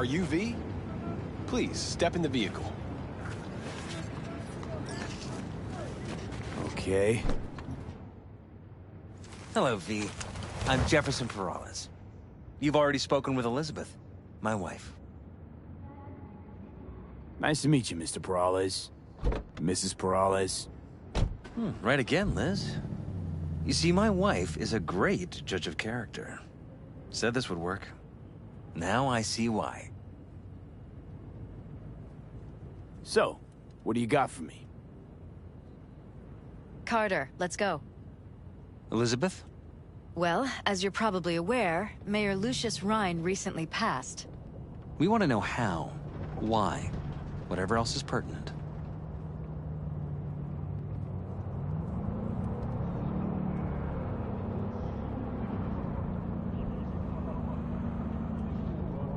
Are you V? Please, step in the vehicle. Okay. Hello, V. I'm Jefferson Perales. You've already spoken with Elizabeth, my wife. Nice to meet you, Mr. Perales. Mrs. Perales. Right again, Liz. You see, my wife is a great judge of character. Said this would work. Now I see why. So, what do you got for me? Carter, let's go. Elizabeth? Well, as you're probably aware, Mayor Lucius Rhine recently passed. We want to know how, why, whatever else is pertinent.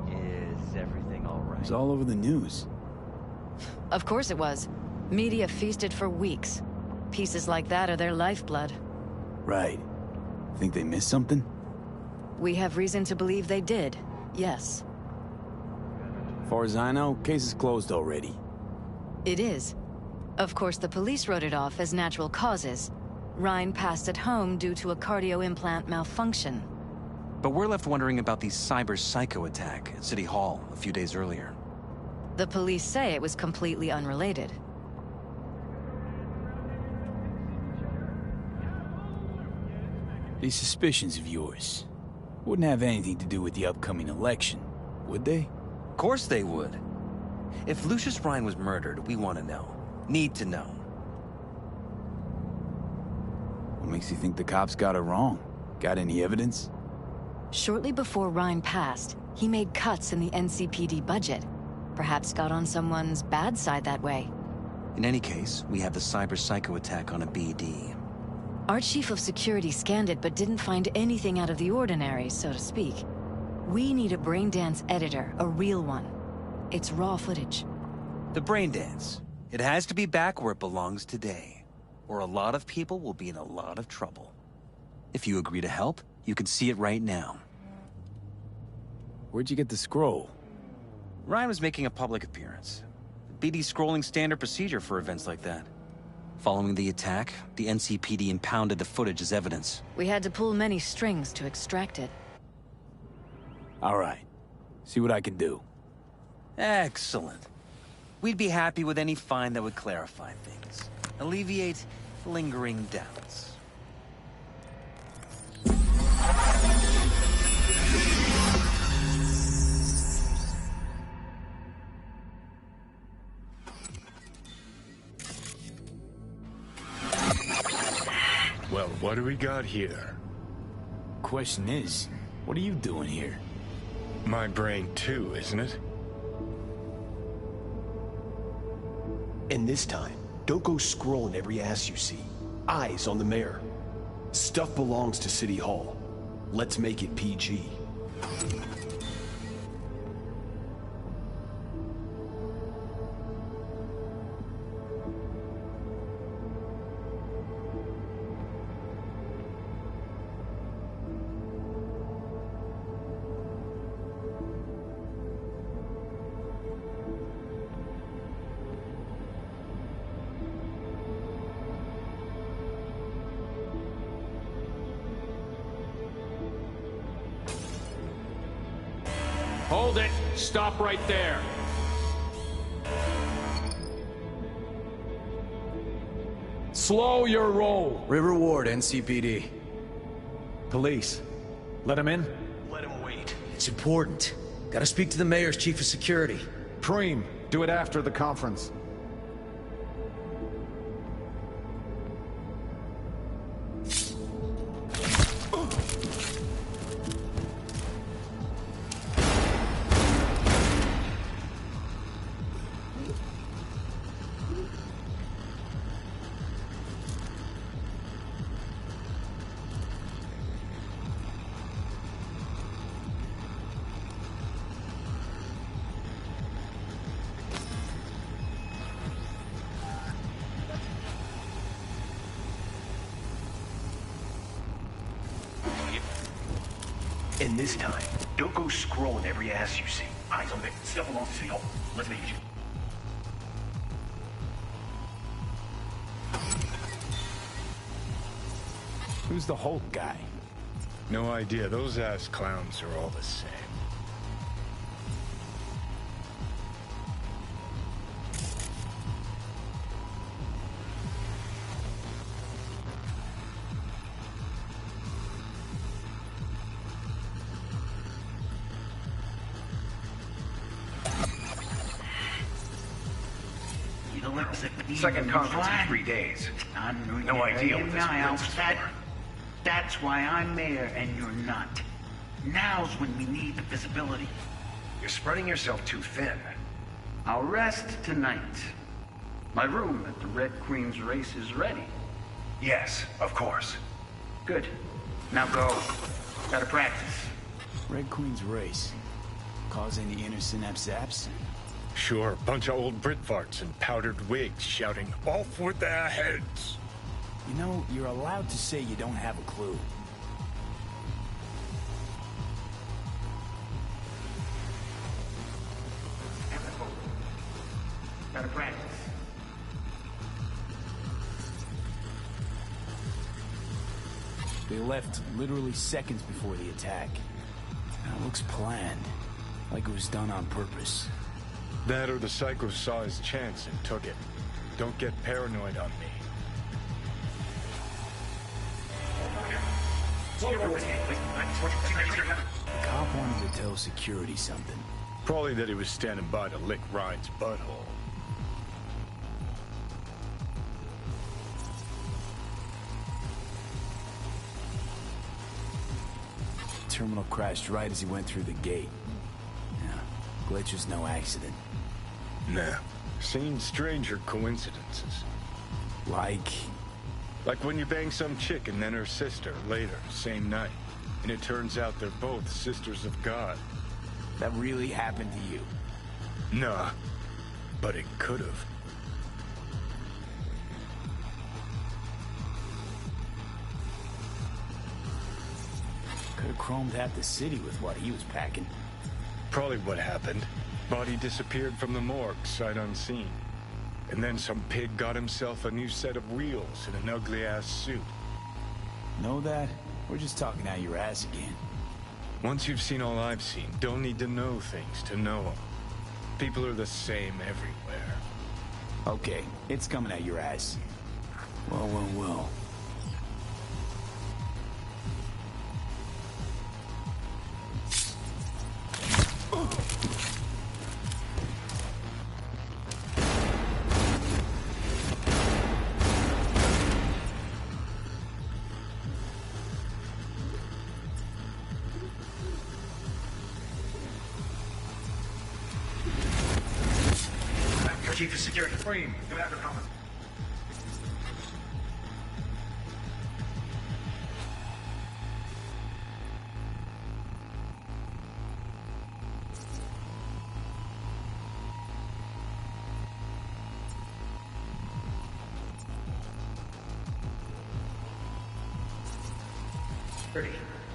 Is everything all right? It was all over the news. Of course it was. Media feasted for weeks. Pieces like that are their lifeblood. Right. Think they missed something? We have reason to believe they did, yes. As far as I know, case is closed already. It is. Of course, the police wrote it off as natural causes. Rhine passed at home due to a cardio implant malfunction. But we're left wondering about the cyber psycho attack at City Hall a few days earlier. The police say it was completely unrelated. These suspicions of yours wouldn't have anything to do with the upcoming election, would they? Of course they would. If Lucius Rhine was murdered, we want to know. Need to know. What makes you think the cops got it wrong? Got any evidence? Shortly before Rhine passed, he made cuts in the NCPD budget. Perhaps got on someone's bad side that way. In any case, we have the cyber psycho attack on a BD. Our chief of security scanned it but didn't find anything out of the ordinary, so to speak. We need a braindance editor, a real one. It's raw footage. The brain dance. It has to be back where it belongs today, or a lot of people will be in a lot of trouble. If you agree to help, you can see it right now. Where'd you get the scroll? Ryan was making a public appearance. BD scrolling standard procedure for events like that. Following the attack, the NCPD impounded the footage as evidence. We had to pull many strings to extract it. All right. See what I can do. Excellent. We'd be happy with any find that would clarify things. Alleviate lingering doubts. Well, what do we got here? Question is, what are you doing here? My brain too, isn't it? And this time, don't go scrolling every ass you see. Eyes on the mayor. Stuff belongs to City Hall. Let's make it PG. Hold it! Stop right there! Slow your roll! River Ward, NCPD. Police. Let him in? Let him wait. It's important. Gotta speak to the mayor's chief of security. Preem, do it after the conference. And this time, don't go scrolling every ass you see. Eyes on me. Stuff belongs to City Hall. Let's make it. Who's the Hulk guy? No idea. Those ass clowns are all the same. Second conference in 3 days. No idea what this brings us for. That's why I'm mayor and you're not. Now's when we need the visibility. You're spreading yourself too thin. I'll rest tonight. My room at the Red Queen's race is ready. Yes, of course. Good. Now go. Gotta practice. Red Queen's race. Cause any inner synapse? Sure, bunch of old Brit farts in powdered wigs shouting, "Off with their heads!" You know, you're allowed to say you don't have a clue. Gotta practice. They left literally seconds before the attack. That looks planned. Like it was done on purpose. That or the psycho saw his chance and took it. Don't get paranoid on me. The cop wanted to tell security something. Probably that he was standing by to lick Ryan's butthole. Terminal crashed right as he went through the gate. Yeah, glitch was no accident. Nah, seen stranger coincidences. Like when you bang some chick and then her sister later, same night. And it turns out they're both sisters of God. that really happened to you. Nah, but it could've. Could've chromed half the city with what he was packing. Probably what happened. Body disappeared from the morgue, sight unseen. And then some pig got himself a new set of wheels and an ugly-ass suit. Know that? We're just talking out your ass again. Once you've seen all I've seen, don't need to know things to know them. People are the same everywhere. Okay, it's coming out your ass. Well, well, well. Chief of Security. Frame. Go after cover.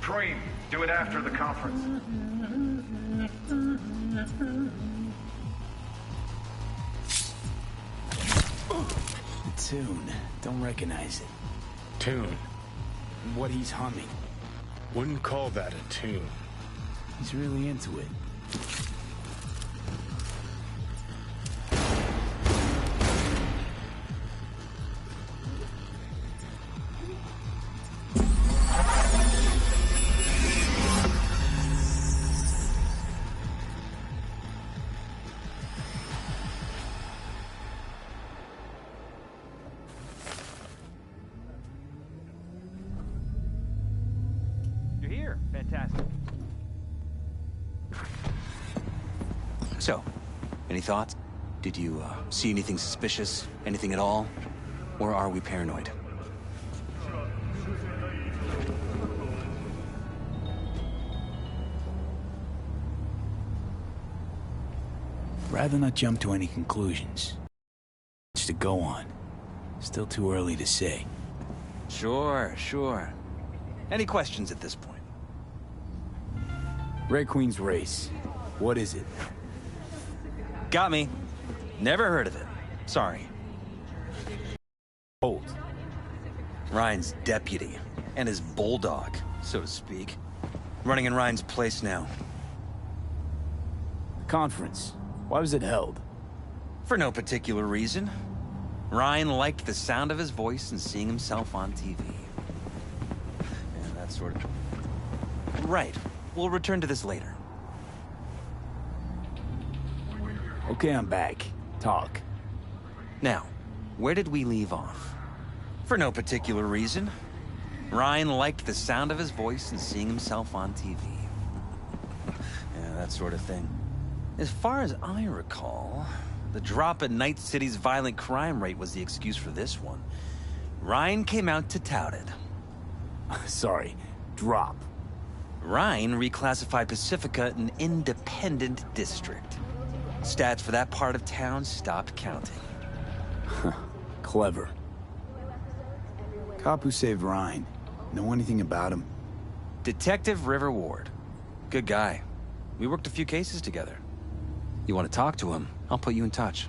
Cream, do it after the conference. The tune. Don't recognize it. Tune. What he's humming. Wouldn't call that a tune. He's really into it. You're here. Fantastic. So, any thoughts? Did you see anything suspicious? Anything at all? Or are we paranoid? Rather not jump to any conclusions. Just to go on. Still too early to say. Sure, sure. Any questions at this point? Red Queen's race. What is it? Got me. Never heard of it. Sorry. Hold. Ryan's deputy. And his bulldog, so to speak. Running in Ryan's place now. Conference. Why was it held? For no particular reason. Ryan liked the sound of his voice and seeing himself on TV. And that sort of... Right. We'll return to this later. Okay, I'm back. Talk. Now, where did we leave off? For no particular reason. Ryan liked the sound of his voice and seeing himself on TV. Yeah, that sort of thing. As far as I recall, the drop in Night City's violent crime rate was the excuse for this one. Ryan came out to tout it. Sorry, drop. Ryan reclassified Pacifica an independent district. Stats for that part of town stopped counting. Clever. Cop who saved Ryan. Know anything about him? Detective River Ward. Good guy. We worked a few cases together. You want to talk to him? I'll put you in touch.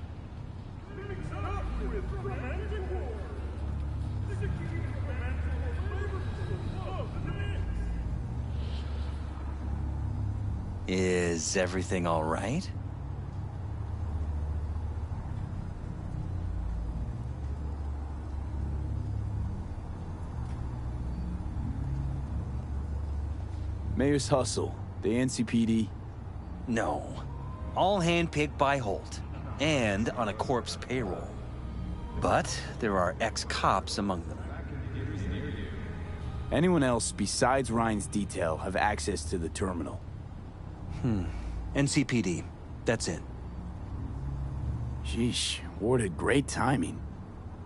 Is everything all right? Mayor's hustle. The NCPD? No. All handpicked by Holt. And on a corpse payroll. But there are ex-cops among them. Anyone else besides Ryan's detail have access to the terminal? NCPD. That's it. Sheesh, Ward had great timing.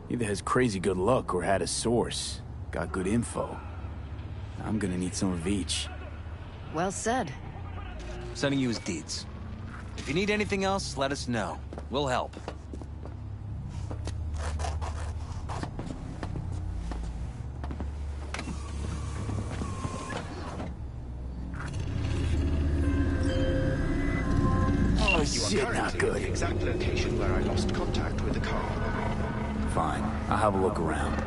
Either has crazy good luck or had a source. Got good info. I'm gonna need some of each. Well said. Sending you his deeds. If you need anything else, let us know. We'll help. Oh, shit, not good. The exact location where I lost contact with the car. Fine, I'll have a look around.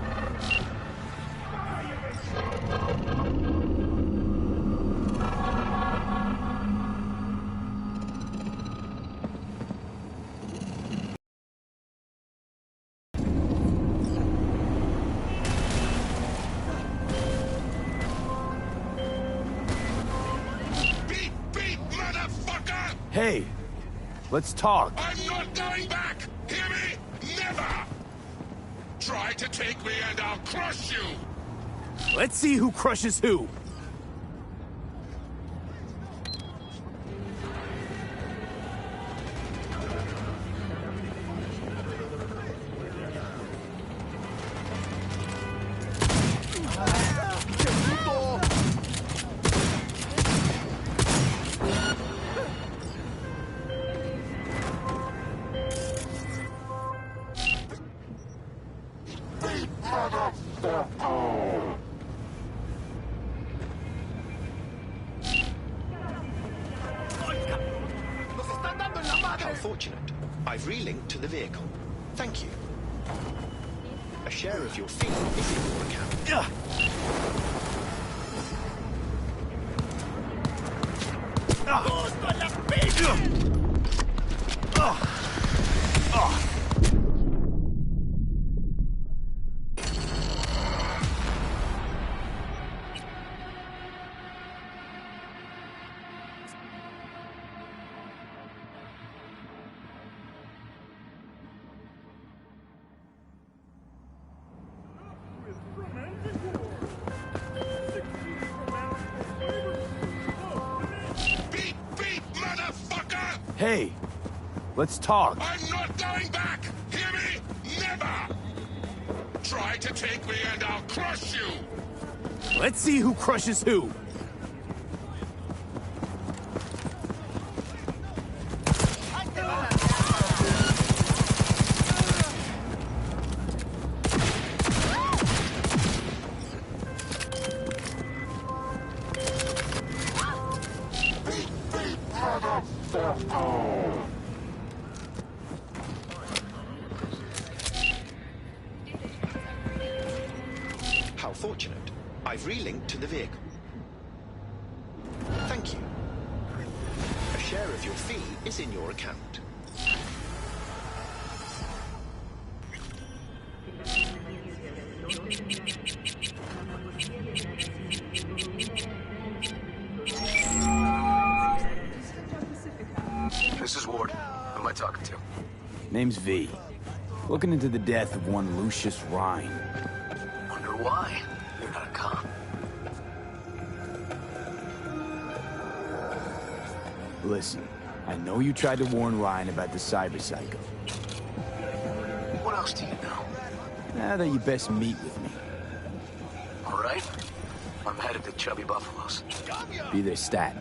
Hey, let's talk. I'm not going back! Hear me? Never! Try to take me and I'll crush you! Let's see who crushes who. How fortunate. I've relinked to the vehicle. Thank you. A share of your fee is in your account. Hey, let's talk. I'm not going back! Hear me? Never! Try to take me and I'll crush you! Let's see who crushes who. How fortunate. I've relinked to the vehicle. Thank you. A share of your fee is in your account. This is Ward. Who am I talking to? Name's V. Looking into the death of one Lucius Rhine. Wonder why? You're not a cop. Listen, I know you tried to warn Ryan about the cyber psycho. What else do you know? Now that you best meet with me. All right. I'm headed to Chubby Buffalo's. Be there stat.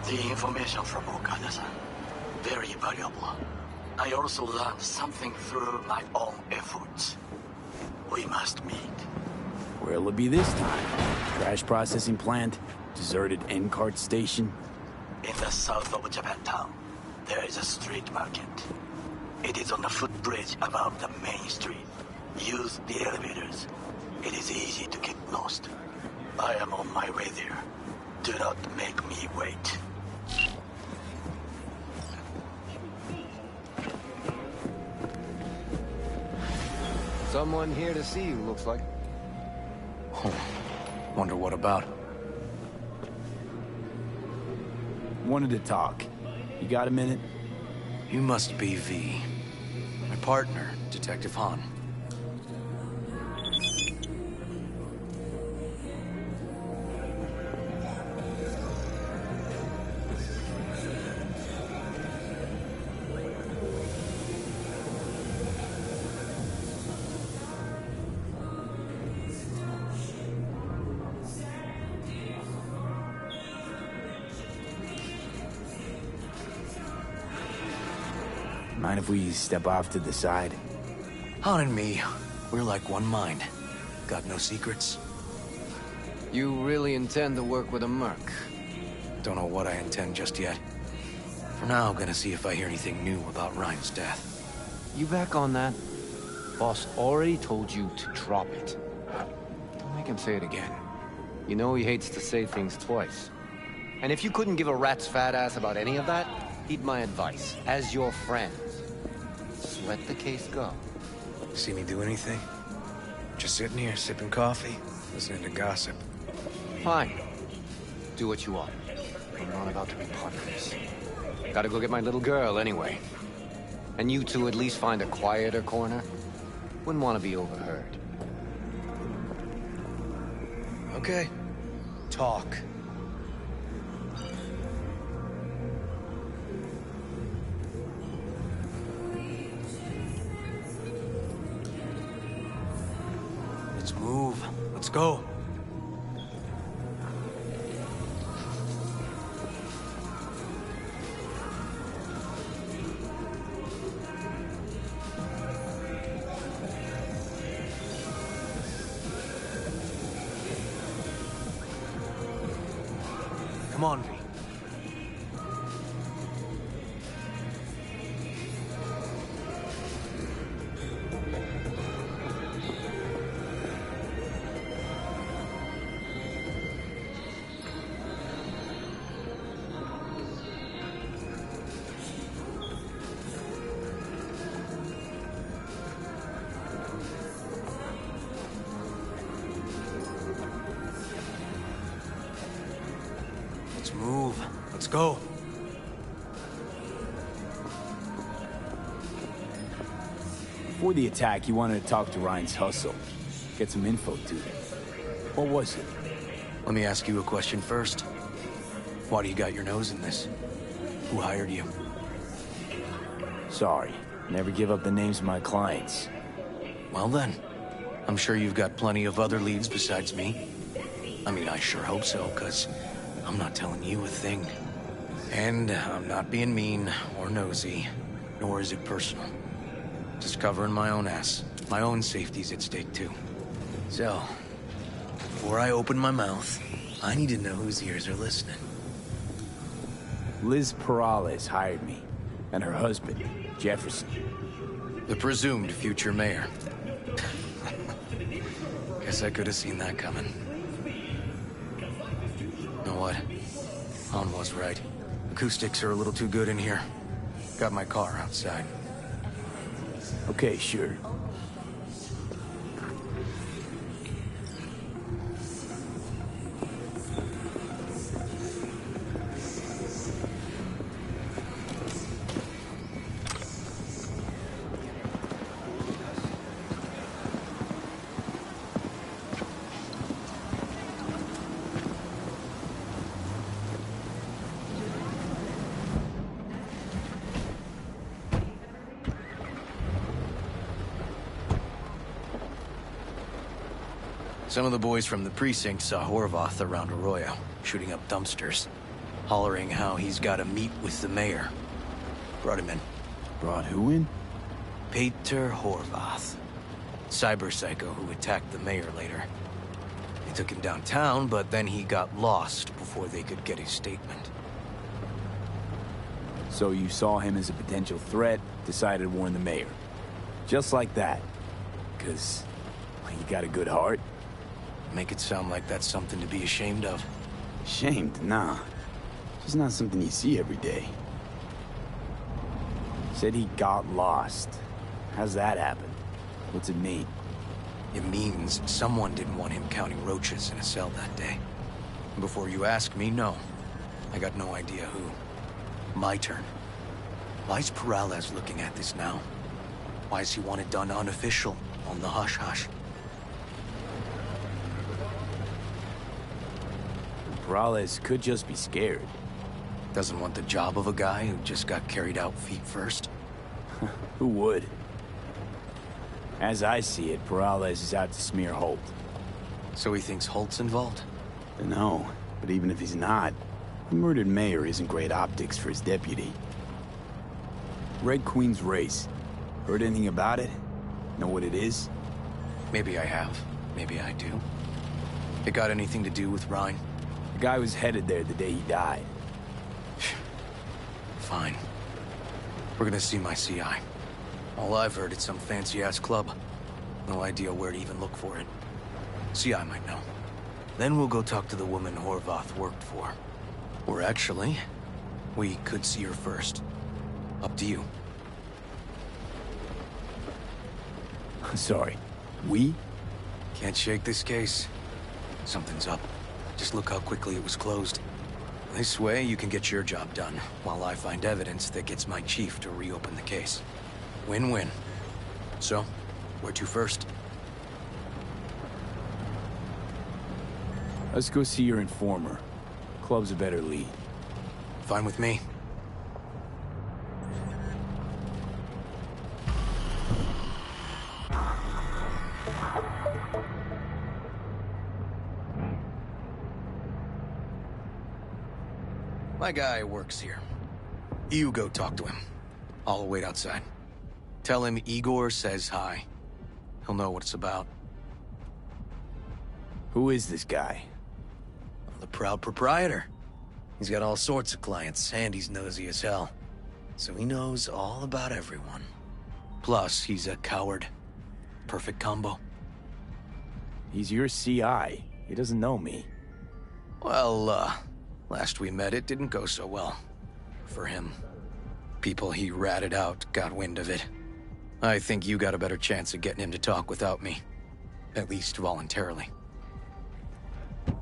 The information from Okada-san, very valuable. I also learned something through my own efforts. We must meet. Where'll it be this time? Trash processing plant? Deserted N-cart station? In the south of Japantown, there is a street market. It is on the footbridge above the main street. Use the elevators. It is easy to get lost. I am on my way there. Do not make me wait. Someone here to see you, looks like. Wonder what about? Wanted to talk. You got a minute? You must be V. My partner, Detective Han. Mind if we step off to the side? Han and me, we're like one mind. Got no secrets. You really intend to work with a merc? Don't know what I intend just yet. For now, I'm gonna see if I hear anything new about Ryan's death. You back on that? Boss already told you to drop it. Don't make him say it again. You know he hates to say things twice. And if you couldn't give a rat's fat ass about any of that, heed my advice. As your friend, just let the case go. See me do anything? Just sitting here, sipping coffee, listening to gossip. Fine. Do what you want. I'm not about to be part of this. Gotta go get my little girl anyway. And you two at least find a quieter corner. Wouldn't want to be overheard. Okay. Talk. Let's move. Let's go. Come on, V. Let's move. Let's go. Before the attack, you wanted to talk to Ryan's hustle. Get some info to him. What was it? Let me ask you a question first. Why do you got your nose in this? Who hired you? Sorry. Never give up the names of my clients. Well then, I'm sure you've got plenty of other leads besides me. I mean, I sure hope so, 'cause I'm not telling you a thing. And I'm not being mean or nosy, nor is it personal. Just covering my own ass. My own safety's at stake too. So, before I open my mouth, I need to know whose ears are listening. Liz Perales hired me, and her husband, Jefferson. The presumed future mayor. Guess I could have seen that coming. Know what? Han was right. Acoustics are a little too good in here. Got my car outside. Okay, sure. Some of the boys from the precinct saw Horvath around Arroyo, shooting up dumpsters, hollering how he's got to meet with the mayor. Brought him in. Brought who in? Peter Horvath. Cyber psycho who attacked the mayor later. They took him downtown, but then he got lost before they could get his statement. So you saw him as a potential threat, decided to warn the mayor. Just like that. 'Cause you got a good heart. Make it sound like that's something to be ashamed of. Ashamed? Nah. Just not something you see every day. Said he got lost. How's that happen? What's it mean? It means someone didn't want him counting roaches in a cell that day. Before you ask me, no. I got no idea who. My turn. Why's Perales looking at this now? Why does he want it done unofficial, on the hush-hush? Perales could just be scared. Doesn't want the job of a guy who just got carried out feet first? Who would? As I see it, Perales is out to smear Holt. So he thinks Holt's involved? No, but even if he's not, the murdered mayor isn't great optics for his deputy. Red Queen's race. Heard anything about it? Know what it is? Maybe I have. Maybe I do. It got anything to do with Ryan? The guy was headed there the day he died. Fine. We're gonna see my CI. All I've heard, it's some fancy-ass club. No idea where to even look for it. CI might know. Then we'll go talk to the woman Horvath worked for. Or actually, we could see her first. Up to you. Sorry. We? Can't shake this case. Something's up. Just look how quickly it was closed. This way, you can get your job done, while I find evidence that gets my chief to reopen the case. Win-win. So, where to first? Let's go see your informer. Club's a better lead. Fine with me. My guy works here. You go talk to him. I'll wait outside. Tell him Igor says hi. He'll know what it's about. Who is this guy? The proud proprietor. He's got all sorts of clients, and he's nosy as hell. So he knows all about everyone. Plus, he's a coward. Perfect combo. He's your CI. He doesn't know me. Well, last we met, it didn't go so well. For him. People he ratted out got wind of it. I think you got a better chance of getting him to talk without me. At least voluntarily.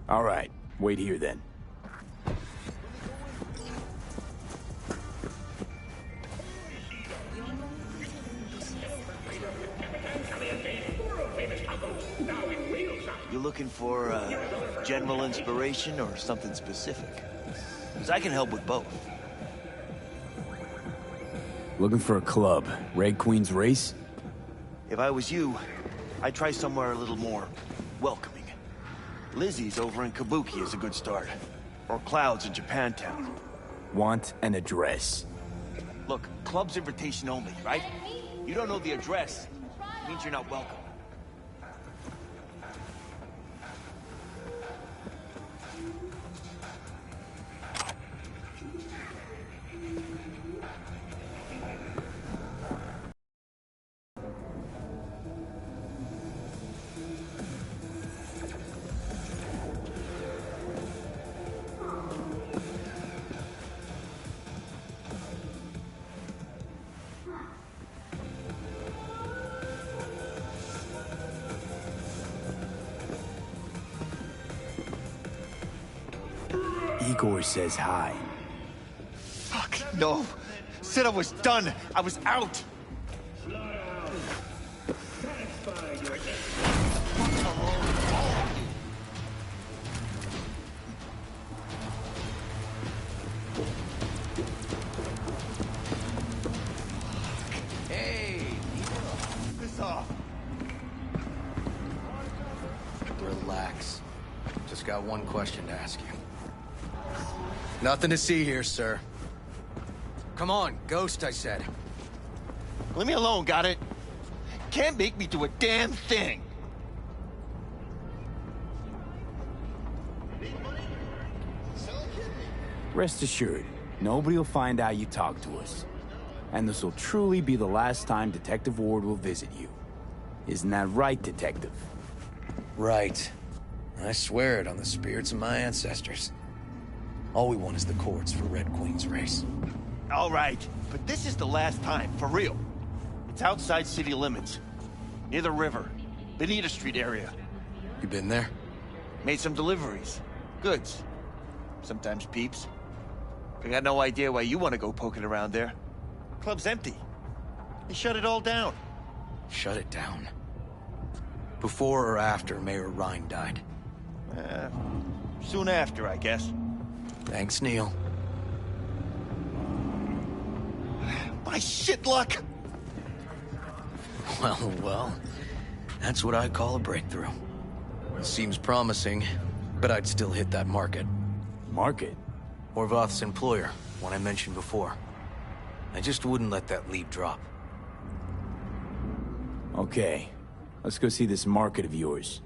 All right. Wait here, then. You looking for general inspiration or something specific? Because I can help with both. Looking for a club. Red Queen's race? If I was you, I'd try somewhere a little more welcoming. Lizzie's over in Kabuki is a good start. Or Cloud's in Japantown. Want an address. Look, club's invitation only, right? You don't know the address. Means you're not welcome. Igor says hi. Fuck, no. Said I was done. I was out. Hey, this off. Relax. Just got one question to ask you. Nothing to see here, sir. Come on, Ghost, I said. Leave me alone, got it? Can't make me do a damn thing. Rest assured, nobody will find out you talked to us. And this will truly be the last time Detective Ward will visit you. Isn't that right, Detective? Right. I swear it on the spirits of my ancestors. All we want is the courts for Red Queen's race. All right, but this is the last time, for real. It's outside city limits. Near the river. Benita Street area. You been there? Made some deliveries. Goods. Sometimes peeps. I got no idea why you want to go poking around there. Club's empty. They shut it all down. Shut it down? Before or after Mayor Ryan died? Soon after, I guess. Thanks, Neil. My shit luck! Well, that's what I call a breakthrough. It seems promising, but I'd still hit that market. Market? Horvath's employer, one I mentioned before. I just wouldn't let that lead drop. Okay, let's go see this market of yours.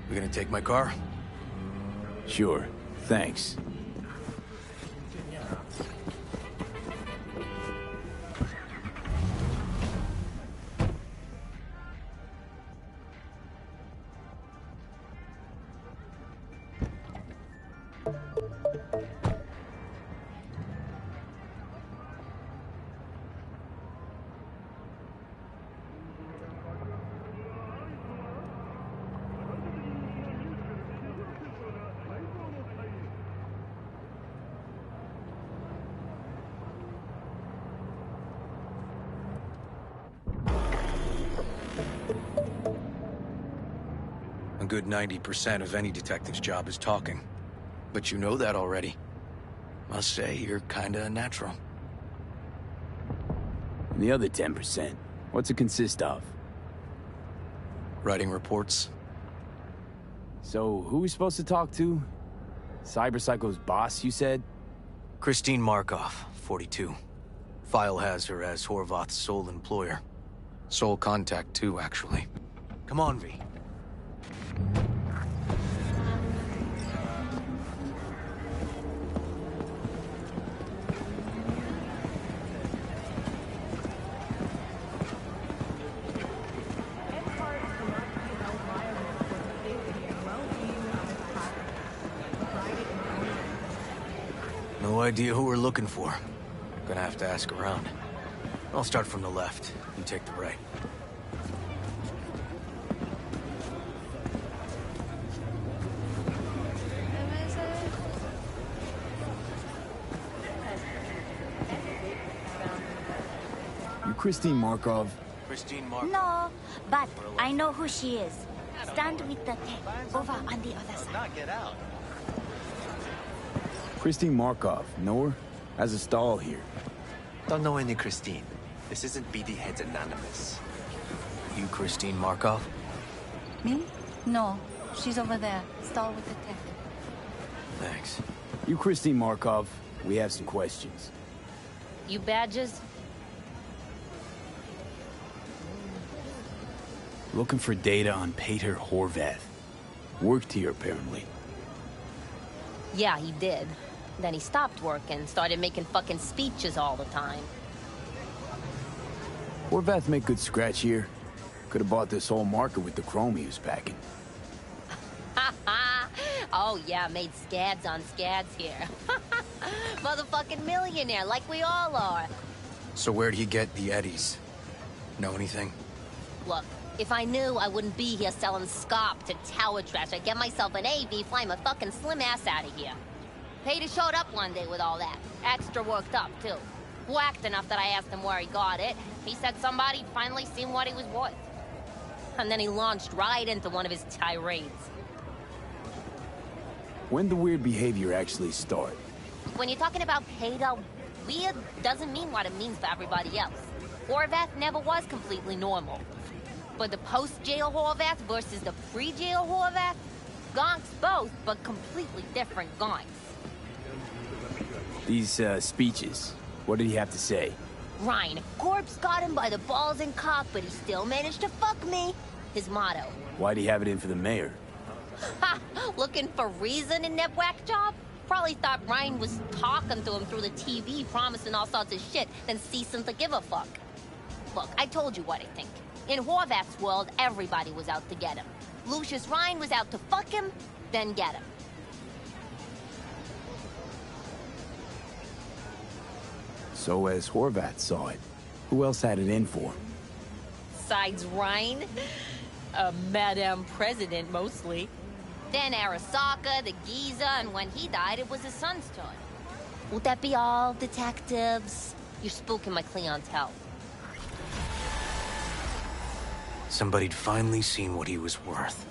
We gonna take my car? Sure, thanks. A good 90% of any detective's job is talking. But you know that already. Must say, you're kinda natural. And the other 10%, what's it consist of? Writing reports. So, who are we supposed to talk to? Cyberpsycho's boss, you said? Christine Markov, 42. File has her as Horvath's sole employer. Sole contact, too, actually. Come on, V. No idea who we're looking for. Gonna have to ask around. I'll start from the left. You take the right. You Christine Markov? Christine Markov? No, but I know who she is. Stand with the tech over on the other side. Not get out. Christine Markov, know her? Has a stall here. Don't know any Christine. This isn't BD Heads Anonymous. You Christine Markov? Me? No, she's over there. Stall with the tech. Thanks. You Christine Markov, we have some questions. You badges? Looking for data on Peter Horvath. Worked here, apparently. Yeah, he did. Then he stopped working, started making fucking speeches all the time. Horvath make good scratch here. Could have bought this whole market with the chrome he was packing. Oh yeah, made scads on scads here. Motherfucking millionaire, like we all are. So where'd he get the eddies? Know anything? Look, if I knew, I wouldn't be here selling scop to tower trash. I'd get myself an AV, fly my fucking slim ass out of here. Peter showed up one day with all that. Extra worked up, too. Whacked enough that I asked him where he got it. He said somebody'd finally seen what he was worth. And then he launched right into one of his tirades. When the weird behavior actually start? When you're talking about Peter, weird doesn't mean what it means for everybody else. Horvath never was completely normal. But the post-jail Horvath versus the pre-jail Horvath? Gonks both, but completely different gonks. These, speeches, what did he have to say? Ryan, Corpse got him by the balls and cock, but he still managed to fuck me. His motto. Why'd he have it in for the mayor? Ha! Looking for reason in that whack job? Probably thought Ryan was talking to him through the TV, promising all sorts of shit, then ceasing to give a fuck. Look, I told you what I think. In Horvath's world, everybody was out to get him. Lucius Ryan was out to fuck him, then get him. So as Horvath saw it, who else had it in for him? Besides Ryan? Madame President, mostly. Then Arasaka, the Giza, and when he died, it was his son's turn. Would that be all, detectives? You're spooking my clientele. Somebody'd finally seen what he was worth.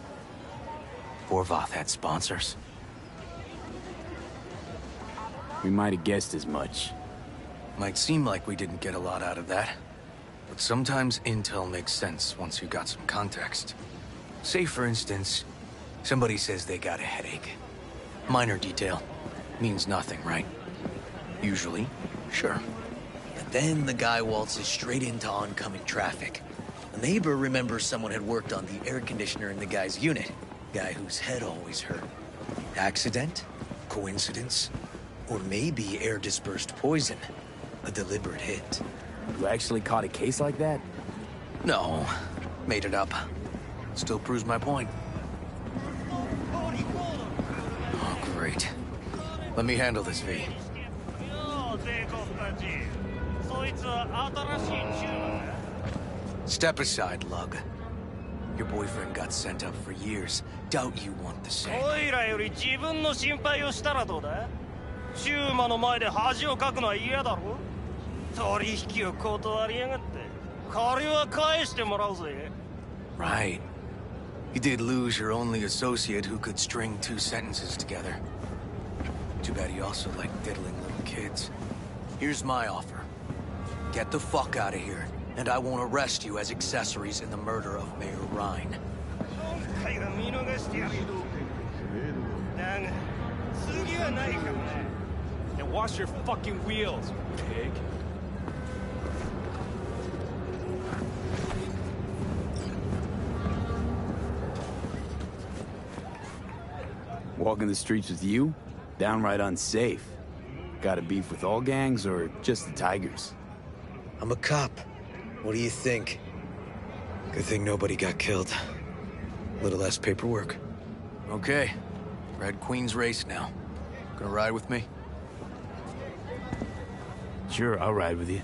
Horvath had sponsors. We might have guessed as much. Might seem like we didn't get a lot out of that. But sometimes intel makes sense once you got some context. Say, for instance, somebody says they got a headache. Minor detail. Means nothing, right? Usually, sure. But Then the guy waltzes straight into oncoming traffic. A neighbor remembers someone had worked on the air conditioner in the guy's unit. Guy whose head always hurt. Accident? Coincidence? Or maybe air-dispersed poison. A deliberate hit. You actually caught a case like that? No. Made it up. Still proves my point. Oh, great. Let me handle this, V. Step aside, Lug. Your boyfriend got sent up for years. Doubt you want the same. おいらより自分の心配をしたらどうだ？シューマの前で恥をかくのは嫌だろ？取引を断りやがって。借りは返してもらうぜ。Right. You did lose your only associate who could string 2 sentences together. Too bad he also liked diddling little kids. Here's my offer. Get the fuck out of here, and I won't arrest you as accessories in the murder of Mayor Ryan. And wash your fucking wheels, pig. Walking the streets with you? Downright unsafe. Got a beef with all gangs or just the Tigers? I'm a cop. What do you think? Good thing nobody got killed. Little less paperwork. Okay. Red Queen's race now. Gonna ride with me? Sure, I'll ride with you.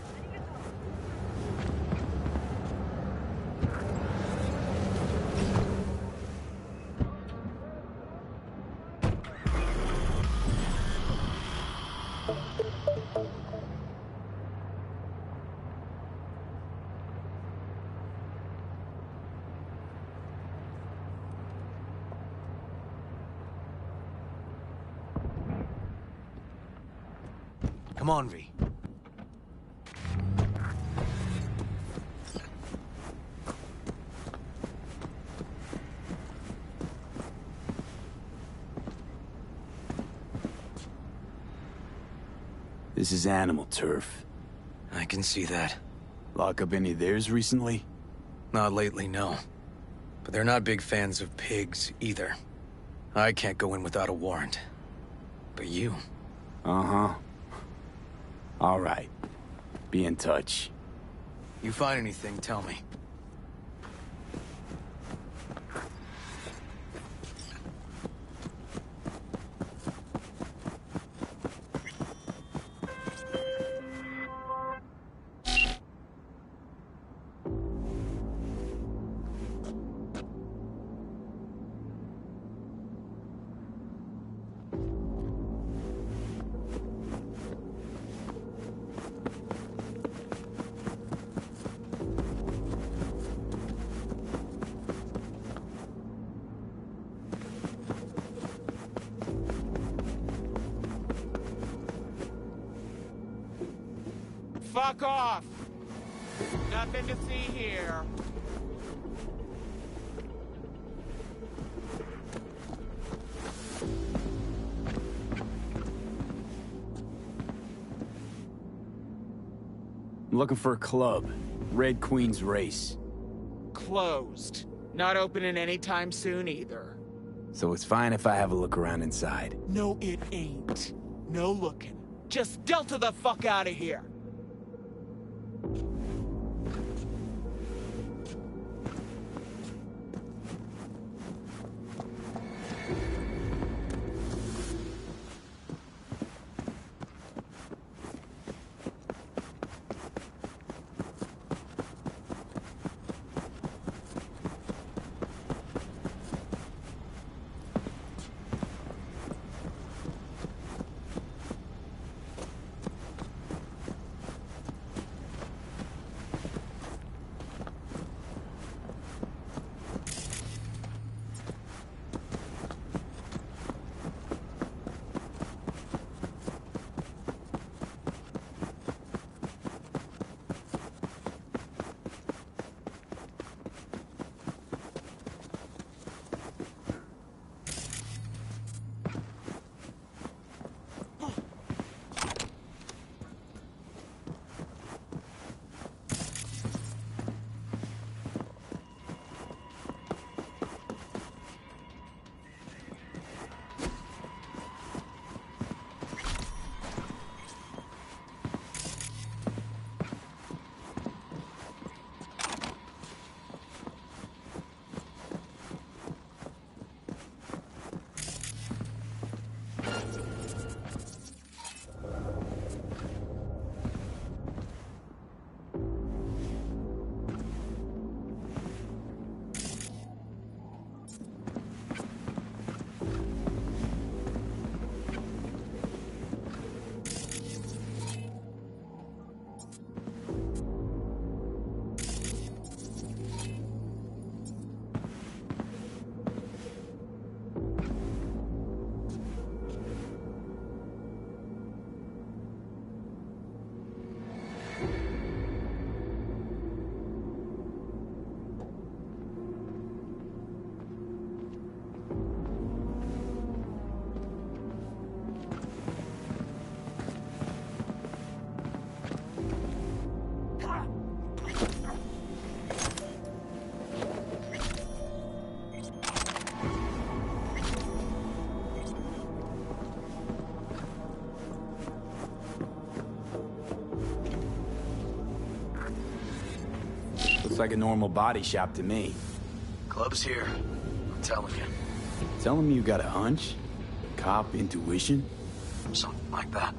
Come on, V. This is animal turf. I can see that. Lock up any of theirs recently? Not lately, no. But they're not big fans of pigs, either. I can't go in without a warrant. But you... Uh-huh. All right. Be in touch. You find anything, tell me. Fuck off! Nothing to see here. I'm looking for a club. Red Queen's Race. Closed. Not opening anytime soon either. So it's fine if I have a look around inside. No, it ain't. No looking. Just Delta the fuck out of here. like a normal body shop to me. Club's here. I'm telling you. Tell him you got a hunch? Cop intuition? Something like that.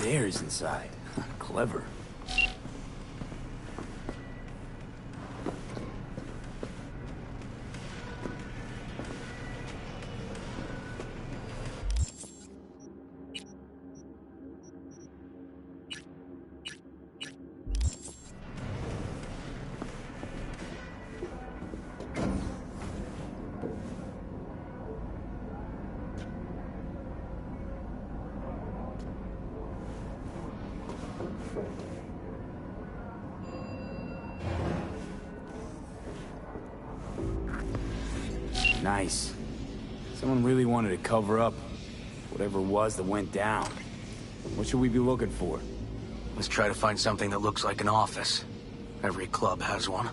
Stairs inside. Clever. Nice. Someone really wanted to cover up whatever it was that went down. What should we be looking for? Let's try to find something that looks like an office. Every club has one.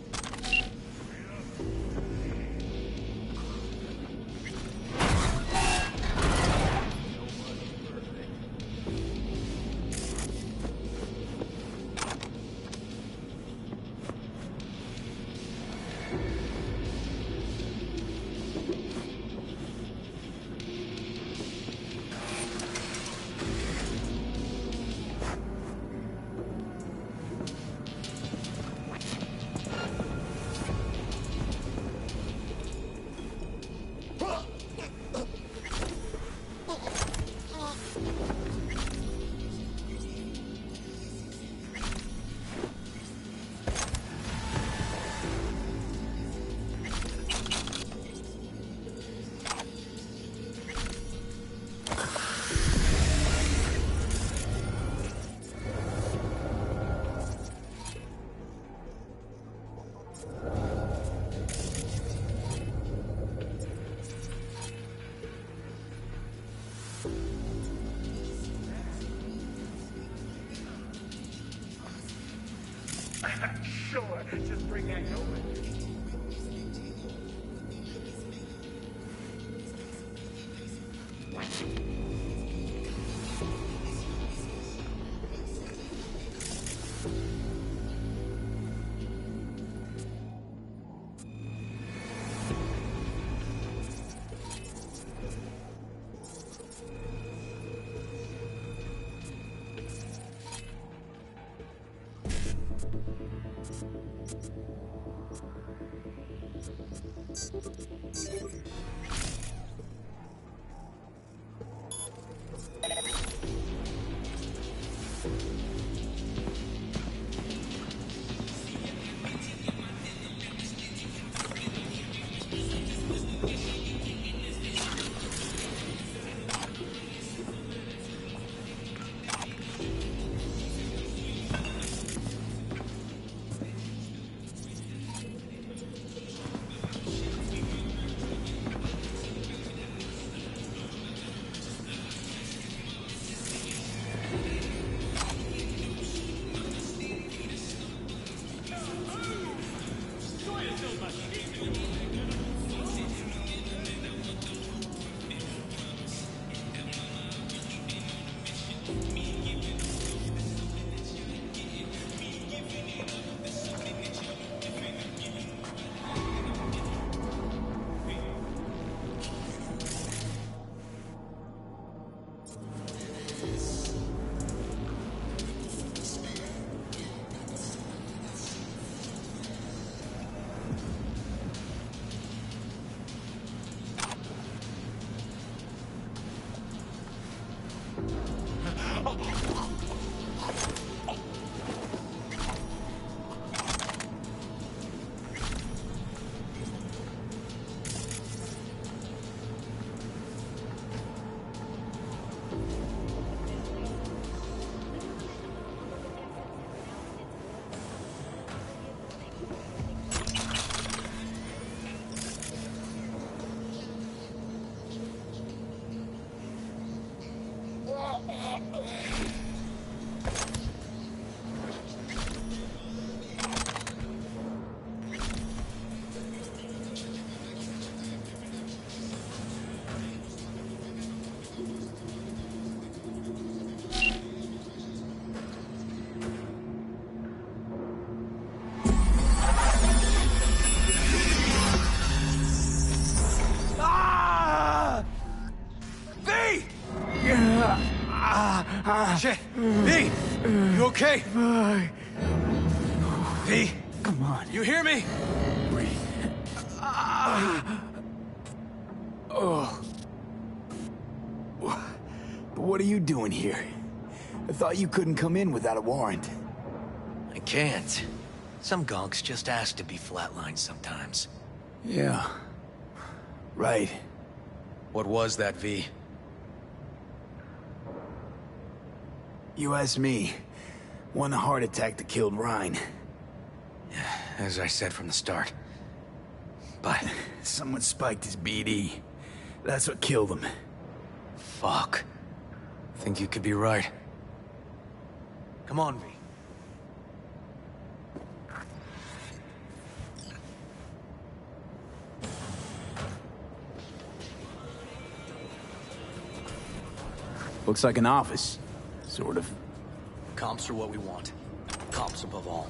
Sure, just bring that over. Shit! V! You okay? V? Come on. You hear me? Breathe. Oh. But what are you doing here? I thought you couldn't come in without a warrant. I can't. Some gonks just ask to be flatlined sometimes. Yeah. Right. What was that, V? You asked me. One heart attack that killed Ryan. As I said from the start. But... someone spiked his BD. That's what killed him. Fuck. Think you could be right. Come on, V. Looks like an office. Sort of. Comps are what we want. Comps above all.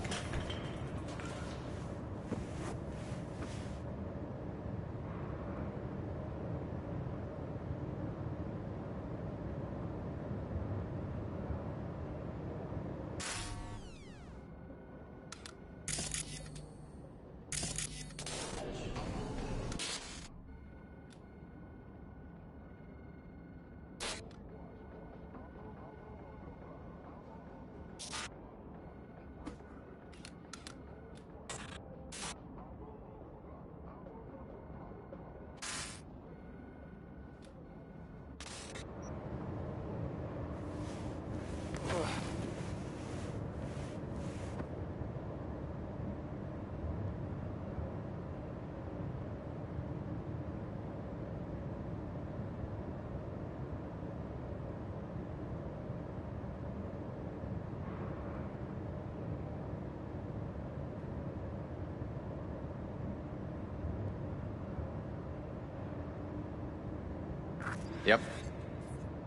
Yep.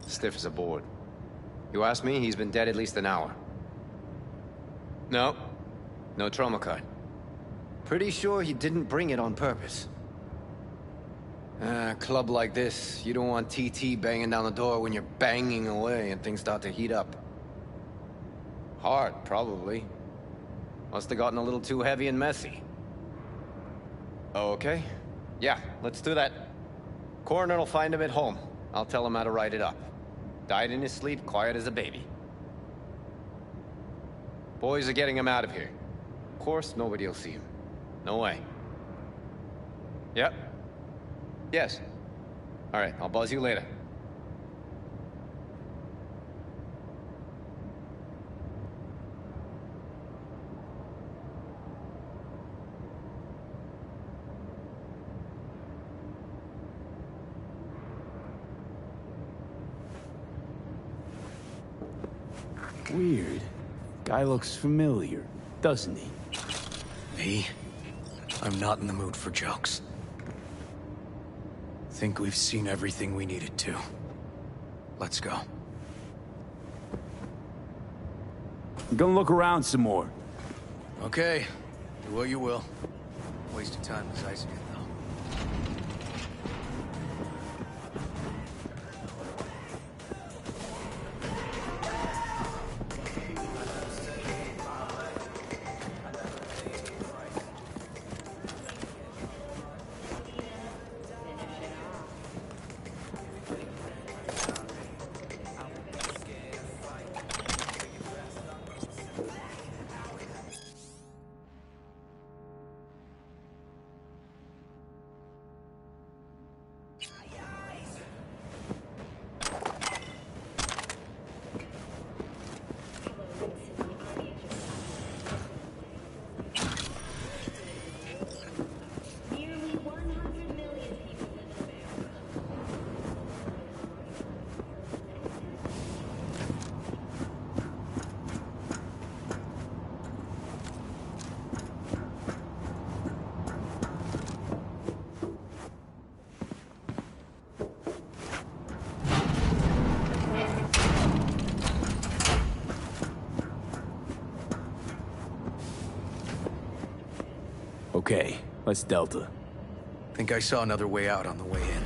Stiff as a board. You ask me, he's been dead at least an hour. No. No trauma card. Pretty sure he didn't bring it on purpose. A club like this, you don't want TT banging down the door when you're banging away and things start to heat up. Hard, probably. Must have gotten a little too heavy and messy. Okay. Yeah, let's do that. Coroner will find him at home. I'll tell him how to write it up. Died in his sleep, quiet as a baby. Boys are getting him out of here. Of course, nobody will see him. No way. Yep. Yes. All right, I'll buzz you later. Weird. Guy looks familiar, doesn't he? Me? I'm not in the mood for jokes. Think we've seen everything we needed to. Let's go. I'm gonna look around some more. Okay. Do what you will. Waste of time as I see it, though. Okay, let's Delta. Think I saw another way out on the way in.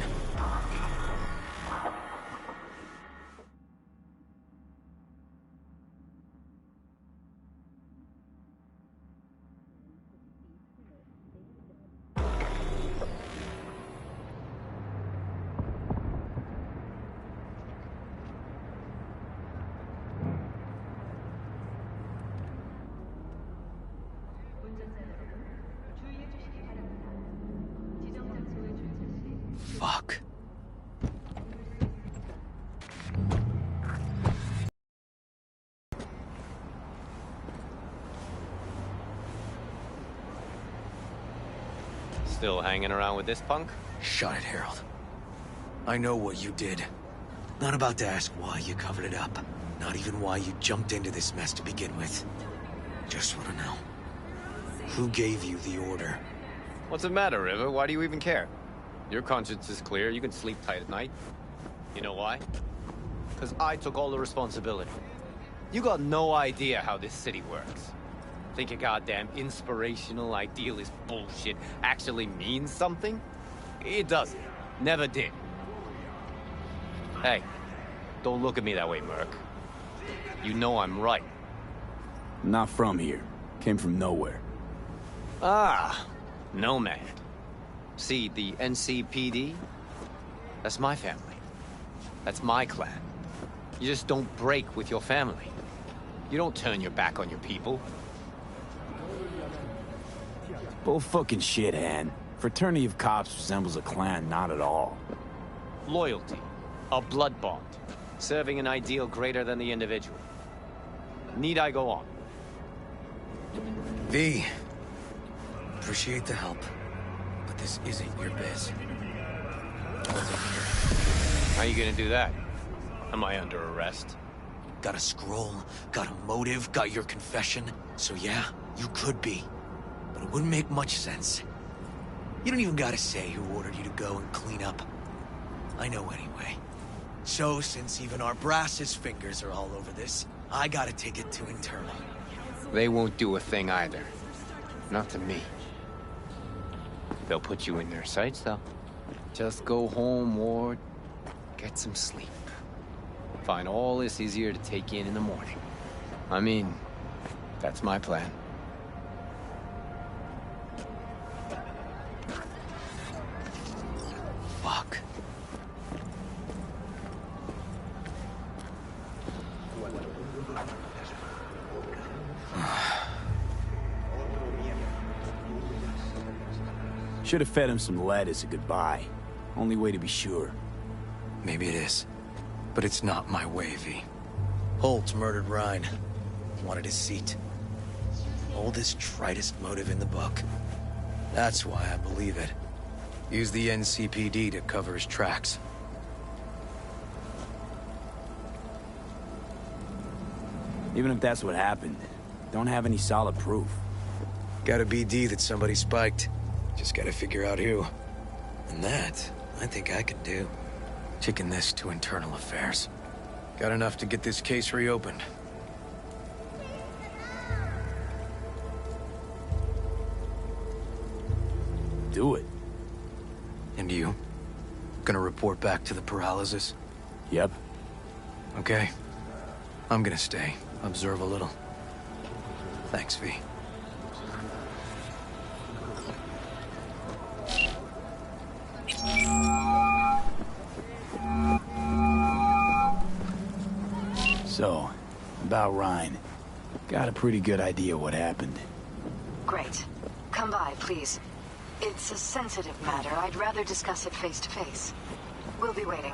Fuck. Still hanging around with this punk? Shut it, Harold. I know what you did. Not about to ask why you covered it up. Not even why you jumped into this mess to begin with. Just want to know. Who gave you the order? What's the matter, River? Why do you even care? Your conscience is clear. You can sleep tight at night. You know why? Because I took all the responsibility. You got no idea how this city works. Think a goddamn inspirational, idealist bullshit actually means something? It doesn't. Never did. Hey, don't look at me that way, Merc. You know I'm right. Not from here. Came from nowhere. Ah, Nomad. See, the NCPD? That's my family. That's my clan. You just don't break with your family. You don't turn your back on your people. Bull fucking shit, Han. Fraternity of cops resembles a clan, not at all. Loyalty. A blood bond. Serving an ideal greater than the individual. Need I go on? V. Appreciate the help, but this isn't your biz. How you gonna do that? Am I under arrest? Got a scroll, got a motive, got your confession. So yeah, you could be. But it wouldn't make much sense. You don't even gotta say who ordered you to go and clean up. I know anyway. So, since even our brass's fingers are all over this, I gotta take it to internal. They won't do a thing either. Not to me. They'll put you in their sights, though. Just go home, Ward. Get some sleep. Find all this easier to take in the morning. I mean, that's my plan. Fuck. Should have fed him some lead as a goodbye. Only way to be sure. Maybe it is. But it's not my way, V. Holt murdered Ryan. Wanted his seat. Oldest, tritest motive in the book. That's why I believe it. Use the NCPD to cover his tracks. Even if that's what happened, don't have any solid proof. Got a BD that somebody spiked. Just gotta figure out who. And that, I think I could do. Kicking this to internal affairs. Got enough to get this case reopened. Do it. And you? Gonna report back to the paralysis? Yep. Okay. I'm gonna stay. Observe a little. Thanks, V. So, about Ryan. Got a pretty good idea what happened. Great. Come by, please. It's a sensitive matter. I'd rather discuss it face to face. We'll be waiting.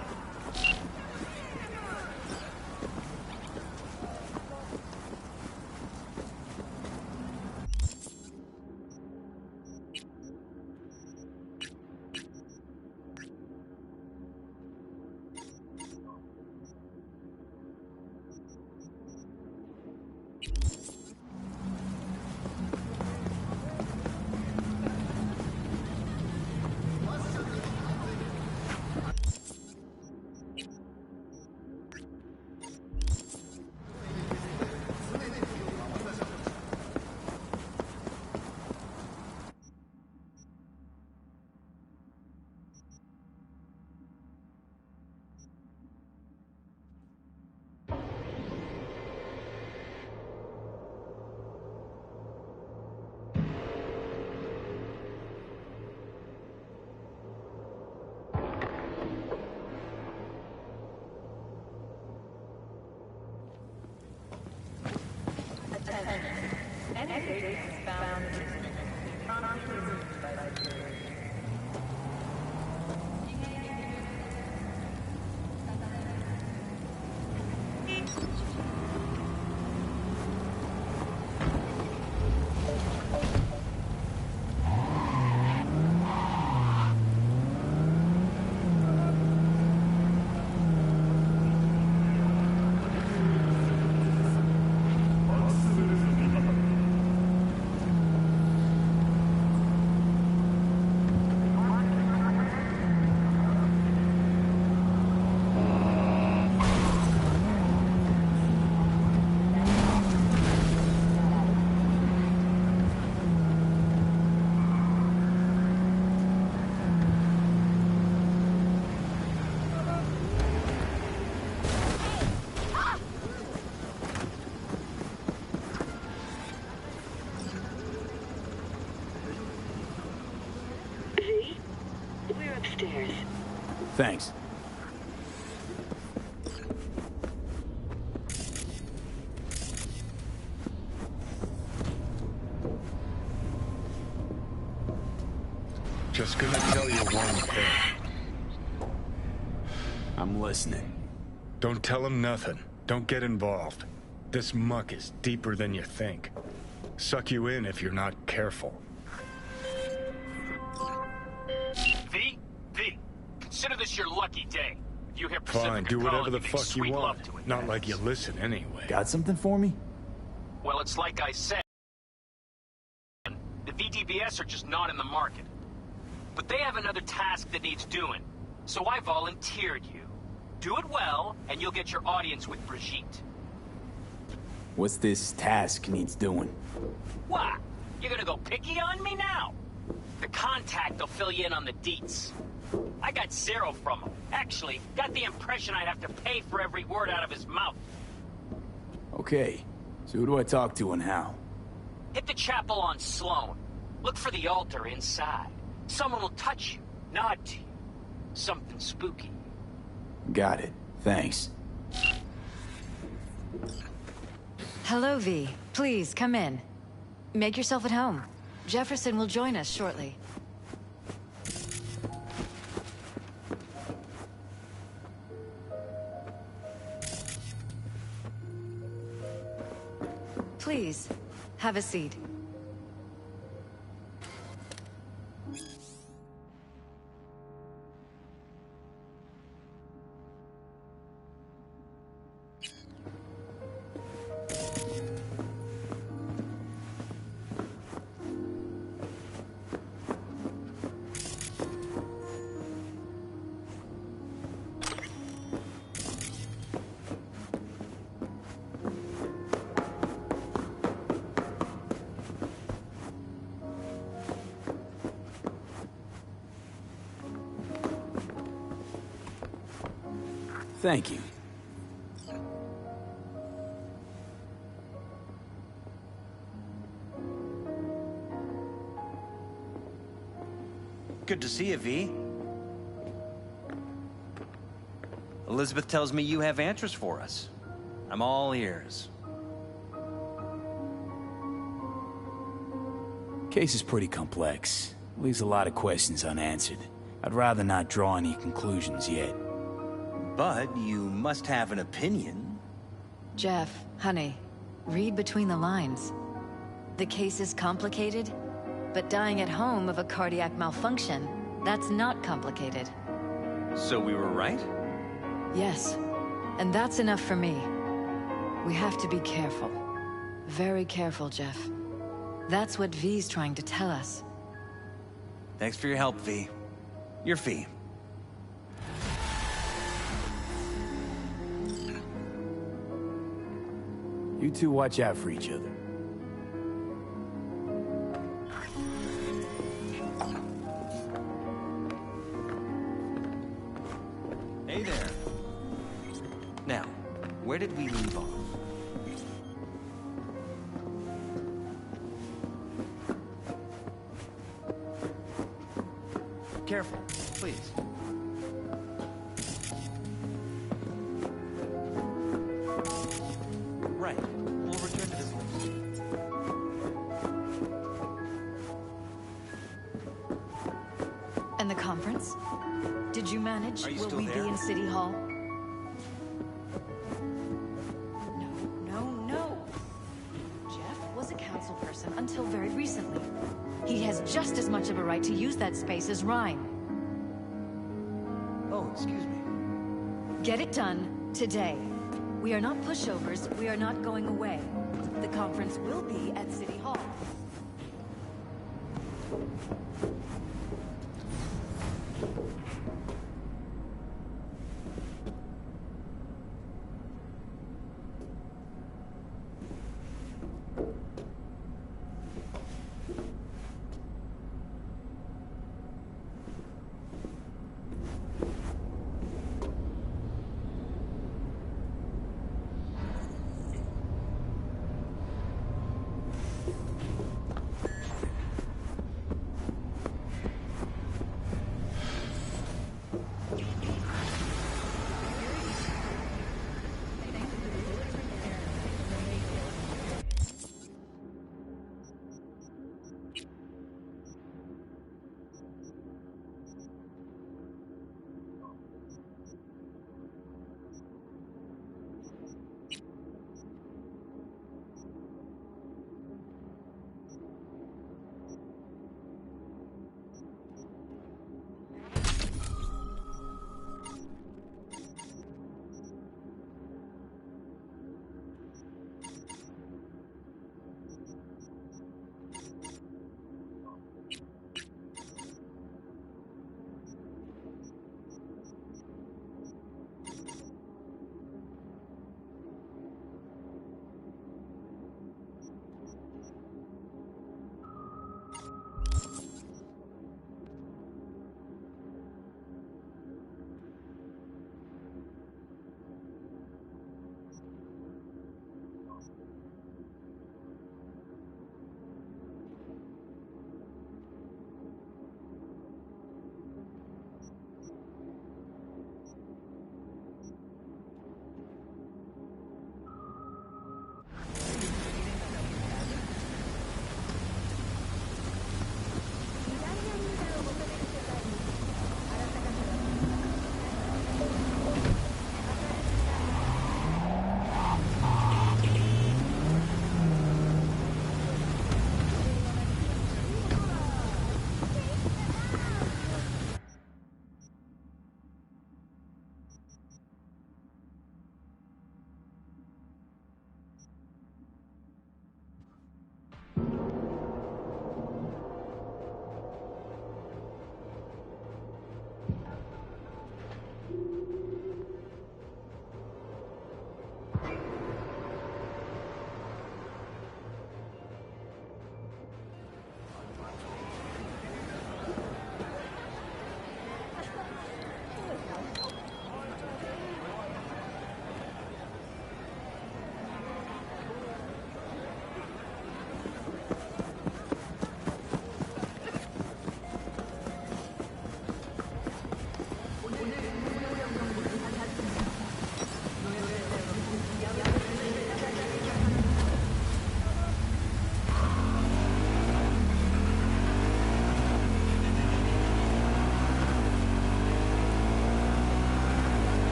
Thanks. Just gonna tell you one thing. I'm listening. Don't tell him nothing. Don't get involved. This muck is deeper than you think. Suck you in if you're not careful. V? Consider this your lucky day. You hear Pacific Fine, do whatever calling, the you make fuck you sweet want. love to it. Not like you listen anyway. Got something for me? Well, it's like I said. The VDBS are just not in the market. But they have another task that needs doing. So I volunteered you. Do it well, and you'll get your audience with Brigitte. What's this task needs doing? What? You're gonna go picky on me now? The contact will fill you in on the deets. I got zero from him. Actually, got the impression I'd have to pay for every word out of his mouth. Okay, so who do I talk to and how? Hit the chapel on Sloan. Look for the altar inside. Someone will touch you, nod to you. Something spooky. Got it. Thanks. Hello, V. Please, come in. Make yourself at home. Jefferson will join us shortly. Please, have a seat. Thank you. Good to see you, V. Elizabeth tells me you have answers for us. I'm all ears. Case is pretty complex. Leaves a lot of questions unanswered. I'd rather not draw any conclusions yet. But you must have an opinion. Jeff, honey, read between the lines. The case is complicated, but dying at home of a cardiac malfunction, that's not complicated. So we were right? Yes, and that's enough for me. We have to be careful. Very careful, Jeff. That's what V's trying to tell us. Thanks for your help, V. Your fee. You two watch out for each other. Hey there. Now, where did we leave off? Careful, please. Right. We'll return to this list. And the conference? Did you manage? Are you Will still we there? be in City Hall? No. Jeff was a council person until very recently. He has just as much of a right to use that space as Ryan. Oh, excuse me. Get it done today. We are not pushovers. We are not going away. The conference will be at City Hall.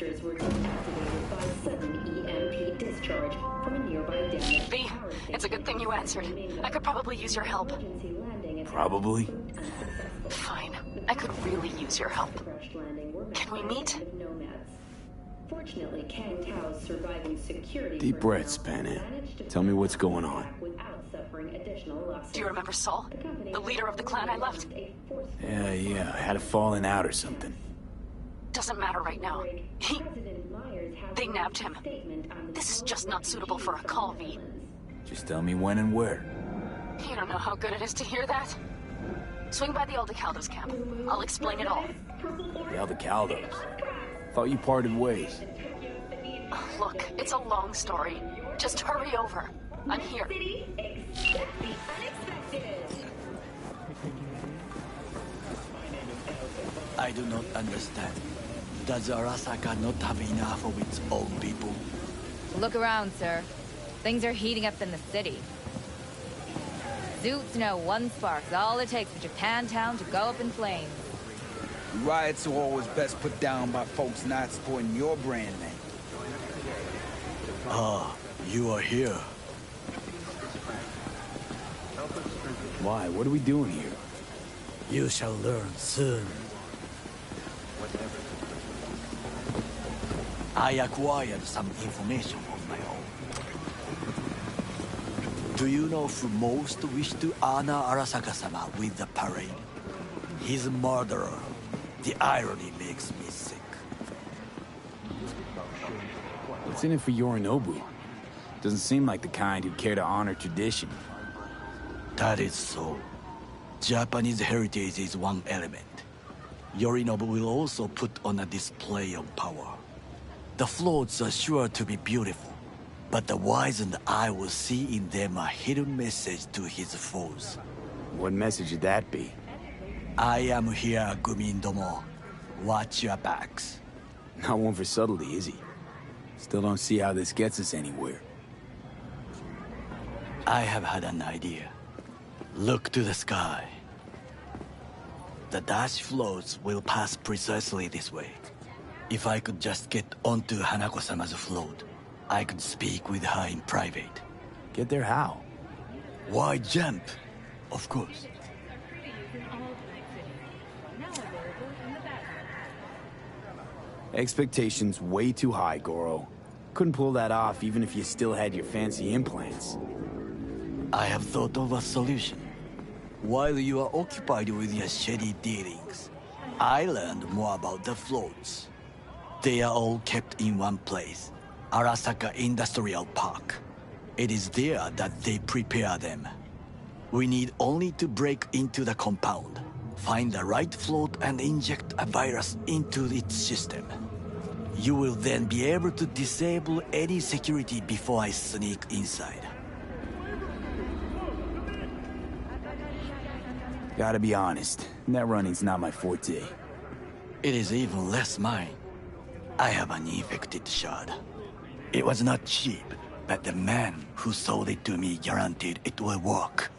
thrusters were deactivated by sudden EMP discharge from a nearby damaged V, it's a good thing you answered. I could probably use your help. Probably? Fine. I could really use your help. Can we meet? Fortunately, Kang Tao's surviving security Deep breaths, Panam. Tell me what's going on. Do you remember Saul? The leader of the clan I left? Yeah, I had a falling out or something. Doesn't matter right now. They nabbed him. This is just not suitable for a call, V. Just tell me when and where. You don't know how good it is to hear that. Swing by the Aldecaldos camp. I'll explain it all. The Aldecaldos? Thought you parted ways. Look, it's a long story. Just hurry over. I'm here. I do not understand. Does Arasaka not have enough of its own people? Look around, sir. Things are heating up in the city. Zoots know one spark's all it takes for Japantown to go up in flames. Riots are always best put down by folks not supporting your brand name. Ah, you are here. Why? What are we doing here? You shall learn soon. I acquired some information of my own. Do you know who most wished to honor Arasaka-sama with the parade? His murderer. The irony makes me sick. What's in it for Yorinobu? Doesn't seem like the kind who'd care to honor tradition. That is so. Japanese heritage is one element. Yorinobu will also put on a display of power. The floats are sure to be beautiful, but the wizened eye will see in them a hidden message to his foes. What message would that be? I am here, Gumindomo. Watch your backs. Not one for subtlety, is he? Still don't see how this gets us anywhere. I have had an idea. Look to the sky. The dash floats will pass precisely this way. If I could just get onto Hanako-sama's float, I could speak with her in private. Get there how? Why jump? Of course. Expectations way too high, Goro. Couldn't pull that off even if you still had your fancy implants. I have thought of a solution. While you are occupied with your shady dealings, I learned more about the floats. They are all kept in one place, Arasaka Industrial Park. It is there that they prepare them. We need only to break into the compound, find the right float and inject a virus into its system. You will then be able to disable any security before I sneak inside. Gotta be honest, net running's not my forte. It is even less mine. I have an infected shard. It was not cheap, but the man who sold it to me guaranteed it will work.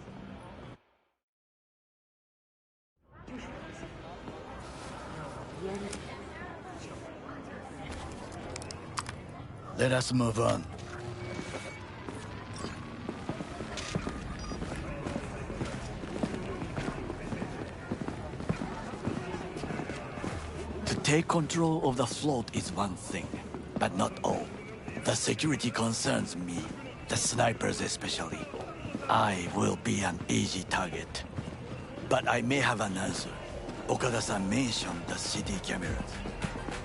Let us move on. To take control of the float is one thing, but not all. The security concerns me, the snipers especially. I will be an easy target. But I may have an answer. Okada-san mentioned the city cameras.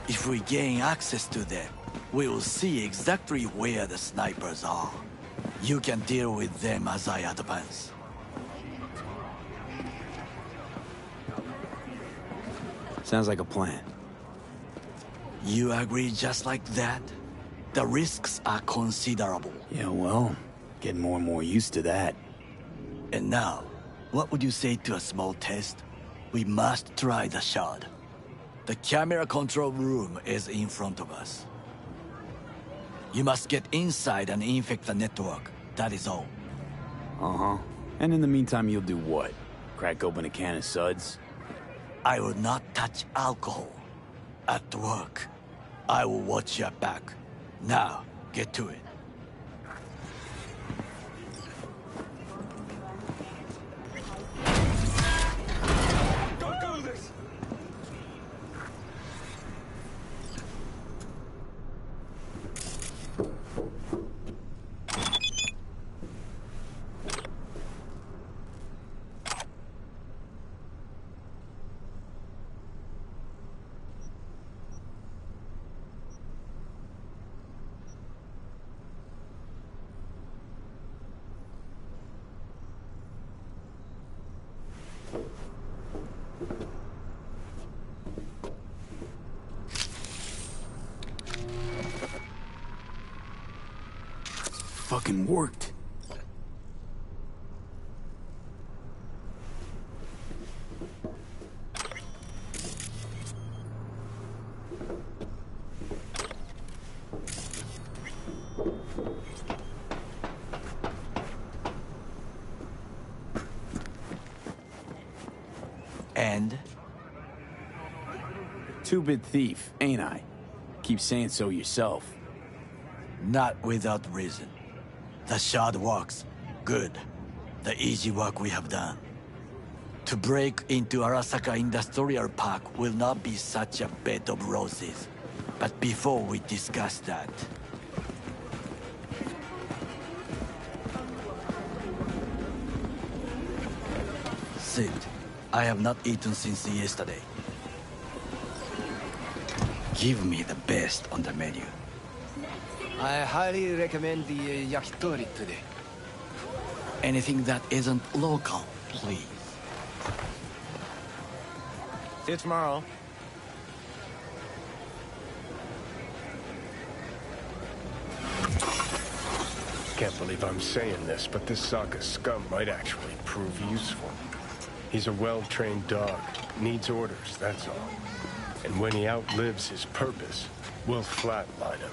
If we gain access to them, we will see exactly where the snipers are. You can deal with them as I advance. Sounds like a plan. You agree just like that? The risks are considerable. Yeah, well, getting more and more used to that. And now, what would you say to a small test? We must try the shard. The camera control room is in front of us. You must get inside and infect the network. That is all. Uh-huh. And in the meantime, you'll do what? Crack open a can of suds? I will not touch alcohol. At work. I will watch your back. Now, get to it. Go this! Fucking worked. And? Two-bit thief, ain't I? Keep saying so yourself. Not without reason. The shard works. Good. The easy work we have done. To break into Arasaka Industrial Park will not be such a bed of roses. But before we discuss that... Sit. I have not eaten since yesterday. Give me the best on the menu. I highly recommend the yakitori today. Anything that isn't local, please. See you tomorrow. Can't believe I'm saying this, but this Sokka scum might actually prove useful. He's a well-trained dog. Needs orders, that's all. And when he outlives his purpose, we'll flatline him.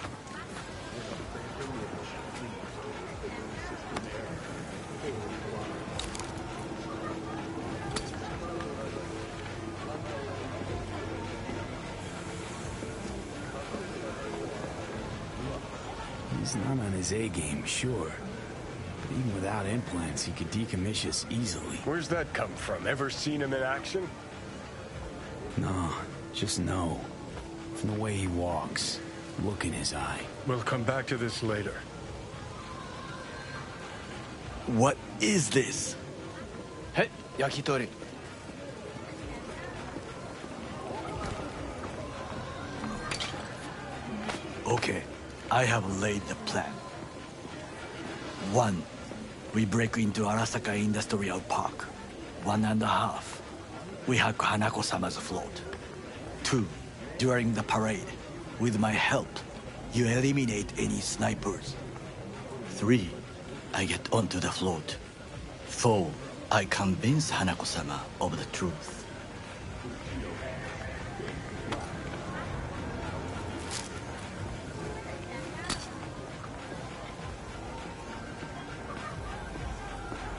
He's not on his A-game, sure. But even without implants, he could decommission us easily. Where's that come from? Ever seen him in action? No, just no. From the way he walks, look in his eye. We'll come back to this later. What is this? Hey, yakitori. Okay, I have laid the plan. 1. We break into Arasaka Industrial Park. 1.5. We hack Hanako-sama's float. 2. During the parade, with my help, you eliminate any snipers. 3. I get onto the float. 4. I convince Hanako-sama of the truth.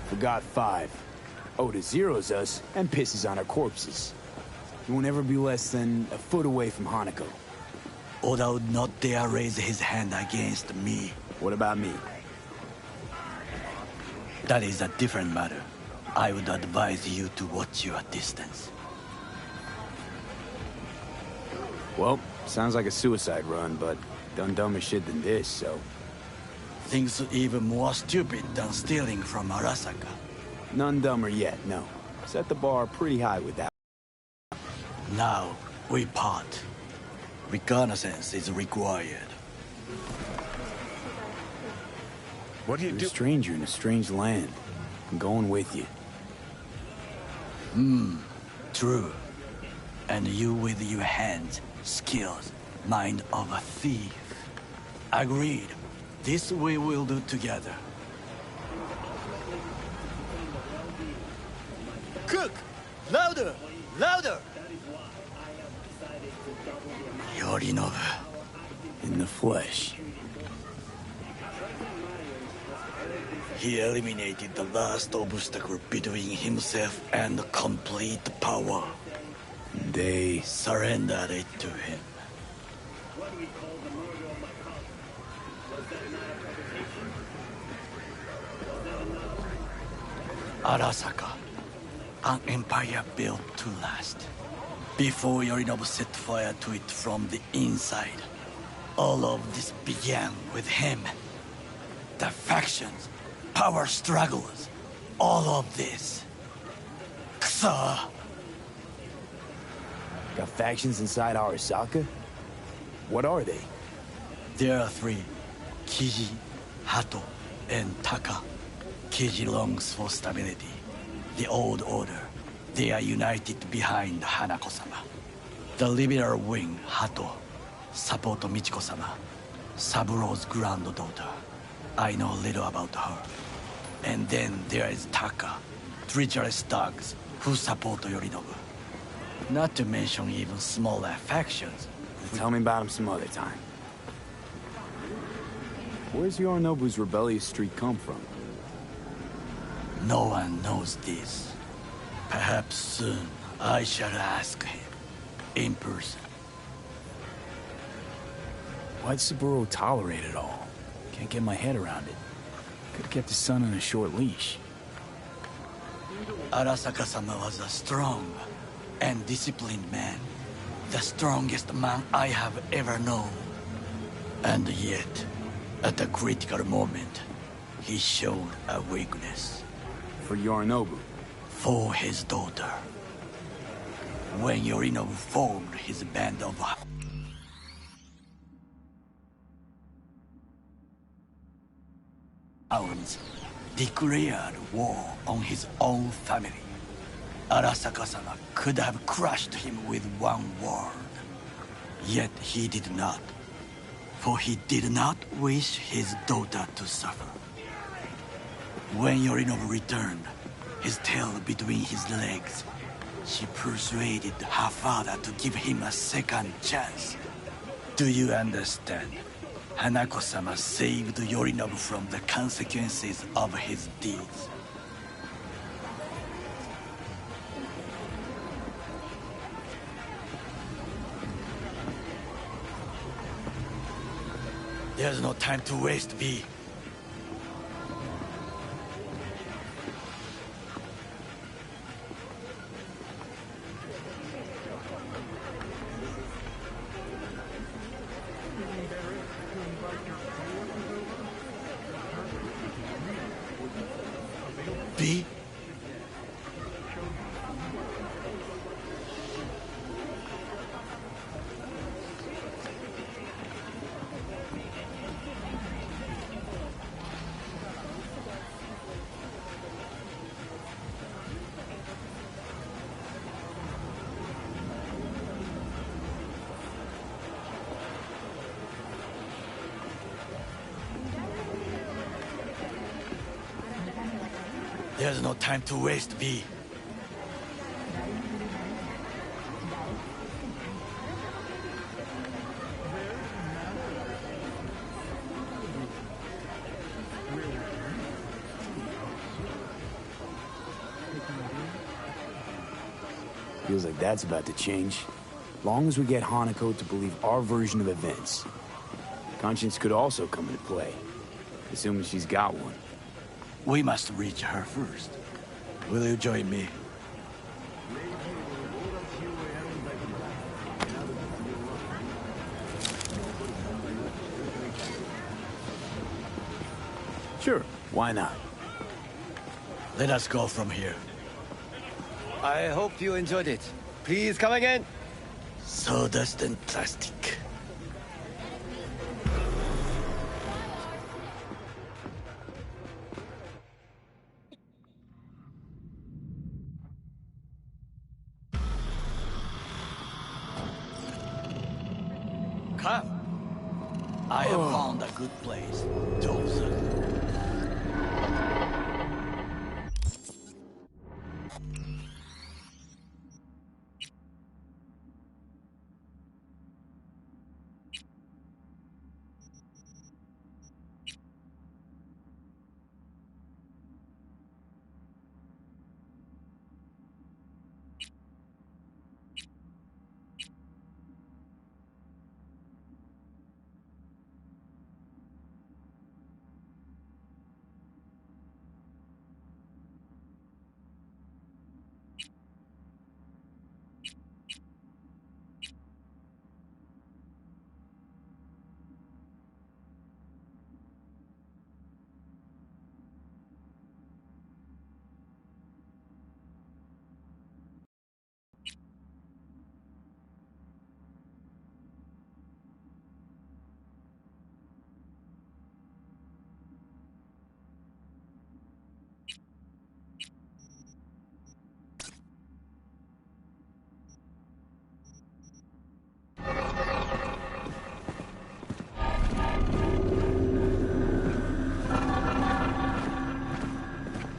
Forgot 5. Oda zeroes us and pisses on our corpses. He won't ever be less than a foot away from Hanako. Oda would not dare raise his hand against me. What about me? That is a different matter. I would advise you to watch your distance. Well, sounds like a suicide run, but done dumber shit than this, so... Things even more stupid than stealing from Arasaka. None dumber yet, no. Set the bar pretty high with that. Now, we part. Reconnaissance is required. What do you You're do? a stranger in a strange land. I'm going with you. True. And you with your hands, skills, mind of a thief. Agreed. This we will do together. Cook! Louder! Louder! Yorinobu. In the flesh. He eliminated the last obstacle between himself and complete power. They surrendered it to him. Arasaka, an empire built to last. Before Yorinobu set fire to it from the inside, all of this began with him. The factions, power struggles, all of this. Kusa! Got factions inside Arasaka? What are they? There are three: Kiji, Hato, and Taka. Kiji longs for stability. The old order. They are united behind Hanako-sama. The liberal wing, Hato, support Michiko-sama, Saburo's granddaughter. I know little about her. And then there is Taka, treacherous thugs who support Yorinobu. Not to mention even smaller factions. Tell me about him some other time. Where's Yorinobu's rebellious streak come from? No one knows this. Perhaps soon I shall ask him in person. Why'd Saburo tolerate it all? Can't get my head around it. Could've kept his son on a short leash. Arasaka-sama was a strong and disciplined man. The strongest man I have ever known. And yet, at a critical moment, he showed a weakness. For Yorinobu? For his daughter. When Yorinobu formed his band of hounds, declared war on his own family. Arasaka-sama could have crushed him with one word. Yet he did not. For he did not wish his daughter to suffer. When Yorinobu returned, his tail between his legs, she persuaded her father to give him a second chance. Do you understand? Hanako-sama saved Yorinobu from the consequences of his deeds. There's no time to waste, V. V? There's no time to waste, V. Feels like that's about to change. Long as we get Hanako to believe our version of events. Conscience could also come into play, assuming she's got one. We must reach her first. Will you join me? Sure, why not? Let us go from here. I hope you enjoyed it. Please come again. Sawdust and plastic. Come. I have found a good place to observe.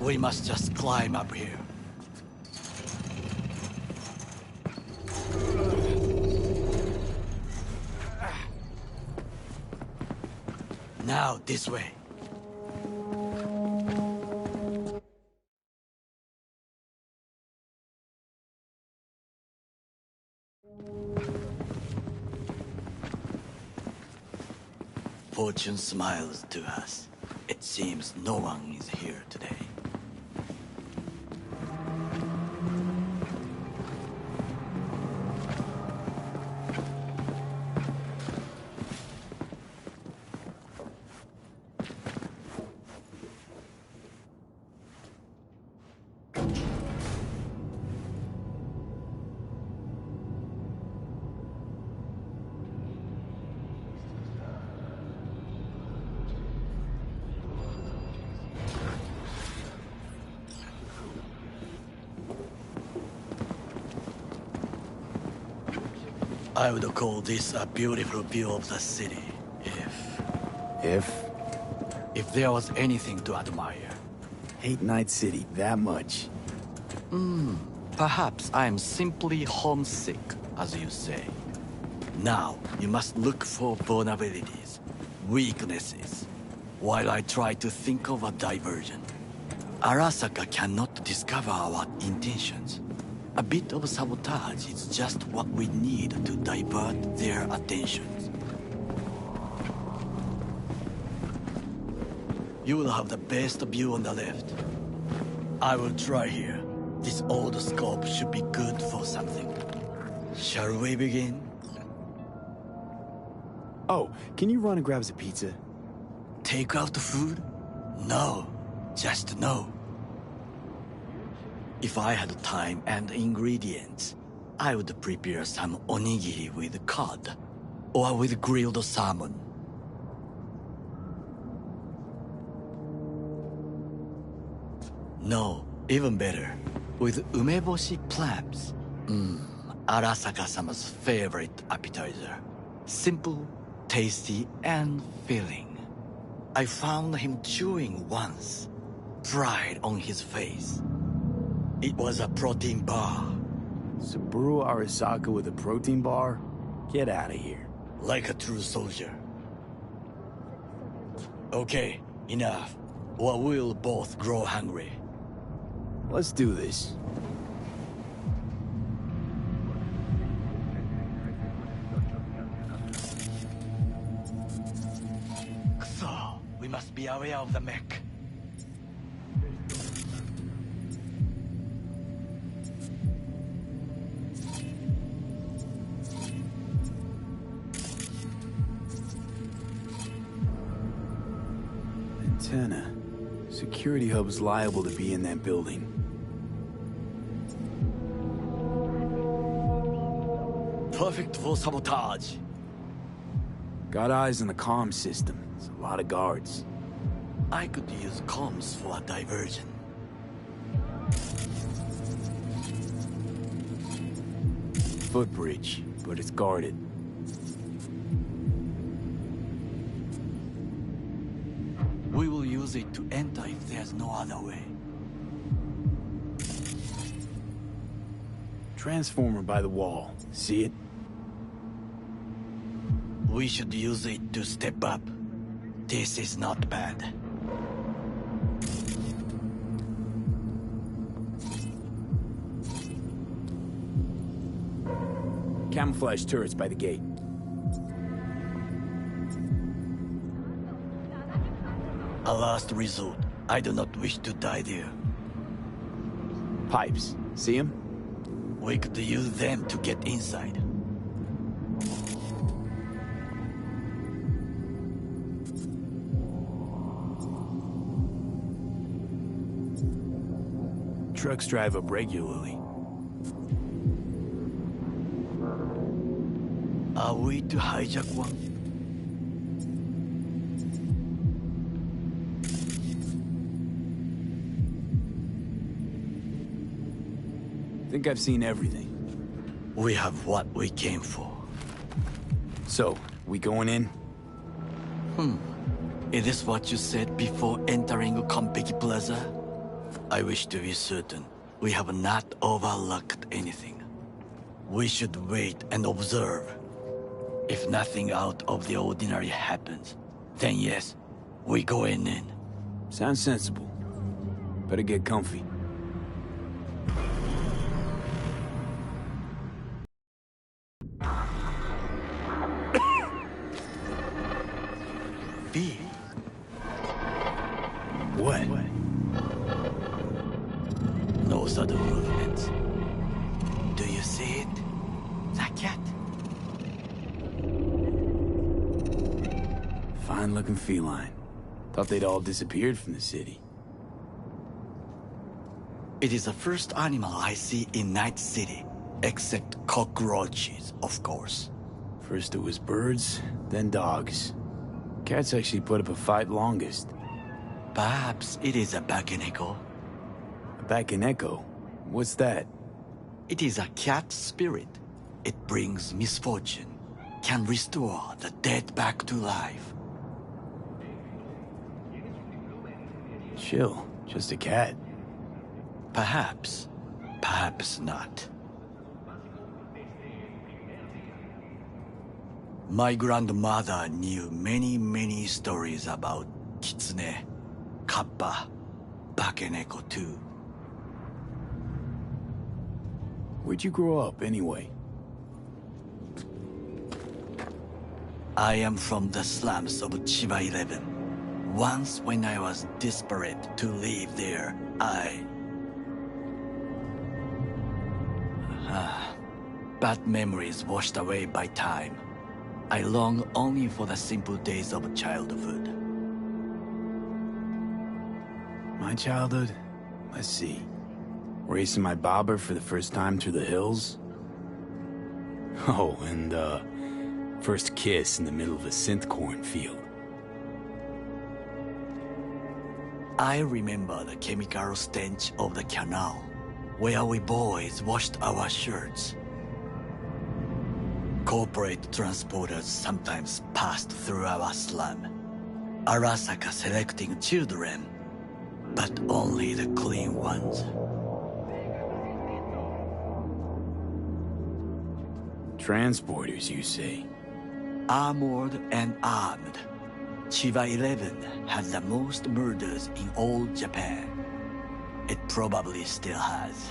We must just climb up here. Now, this way. Fortune smiles to us. It seems no one is here today. I would call this a beautiful view of the city, if there was anything to admire. Hate Night City that much. Perhaps I'm simply homesick, as you say. Now, you must look for vulnerabilities, weaknesses, while I try to think of a diversion. Arasaka cannot discover our intentions. A bit of sabotage is just what we need to divert their attentions. You will have the best view on the left. I will try here. This old scope should be good for something. Shall we begin? Oh, can you run and grab us a pizza? Take out food? No, just no. If I had time and ingredients, I would prepare some onigiri with cod, or with grilled salmon. No, even better, with umeboshi clams. Arasaka-sama's favorite appetizer. Simple, tasty, and filling. I found him chewing once, pride on his face. It was a protein bar. Saburo Arasaka with a protein bar? Get out of here. Like a true soldier. Okay, enough. Or we'll both grow hungry. Let's do this. So, we must be aware of the mech. Antenna. Security hub's liable to be in that building. Perfect for sabotage. Got eyes on the comm system. It's a lot of guards. I could use comms for a diversion. Footbridge, but it's guarded. We will use it to enter if there's no other way. Transformer by the wall. See it? We should use it to step up. This is not bad. Camouflage turrets by the gate. A last resort. I do not wish to die there. Pipes. See them? We could use them to get inside. Trucks drive up regularly. Are we to hijack one? Think I've seen everything. We have what we came for. So, we going in? Is this what you said before entering Konpeki Plaza? I wish to be certain we have not overlooked anything. We should wait and observe. If nothing out of the ordinary happens, then yes, we go in. Sounds sensible. Better get comfy. B. What? No sudden movements. Do you see it? That cat? Fine-looking feline. Thought they'd all disappeared from the city. It is the first animal I see in Night City, except cockroaches, of course. First it was birds, then dogs. Cats actually put up a fight longest. Perhaps it is a bakeneko. A bakeneko? What's that? It is a cat spirit. It brings misfortune, can restore the dead back to life. Chill, just a cat. Perhaps, perhaps not. My grandmother knew many stories about kitsune, kappa, bakeneko too. Where'd you grow up, anyway? I am from the slums of Chiba 11. Once when I was desperate to live there, bad memories washed away by time. I long only for the simple days of childhood. My childhood? Let's see. Racing my bobber for the first time through the hills? Oh, and, first kiss in the middle of a synth cornfield. I remember the chemical stench of the canal, where we boys washed our shirts. Corporate transporters sometimes passed through our slum. Arasaka selecting children, but only the clean ones. Transporters, you say? Armored and armed. Chiba 11 has the most murders in all Japan. It probably still has.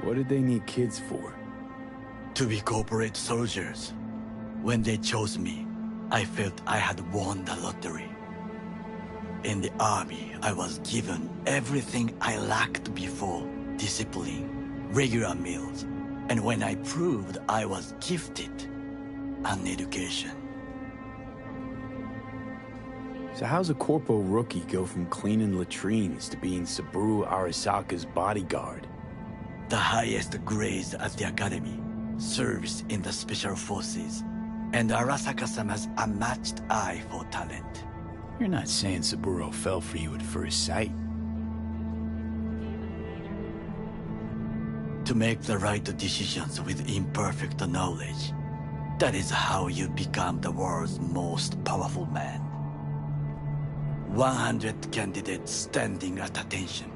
What did they need kids for? To be corporate soldiers. When they chose me, I felt I had won the lottery. In the army, I was given everything I lacked before: discipline, regular meals, and when I proved I was gifted, an education. So how's a corpo rookie go from cleaning latrines to being Saburo Arasaka's bodyguard? The highest grades at the academy, service in the special forces, and Arasaka-sama's unmatched eye for talent. You're not saying Saburo fell for you at first sight? To make the right decisions with imperfect knowledge, that is how you become the world's most powerful man. 100 candidates standing at attention,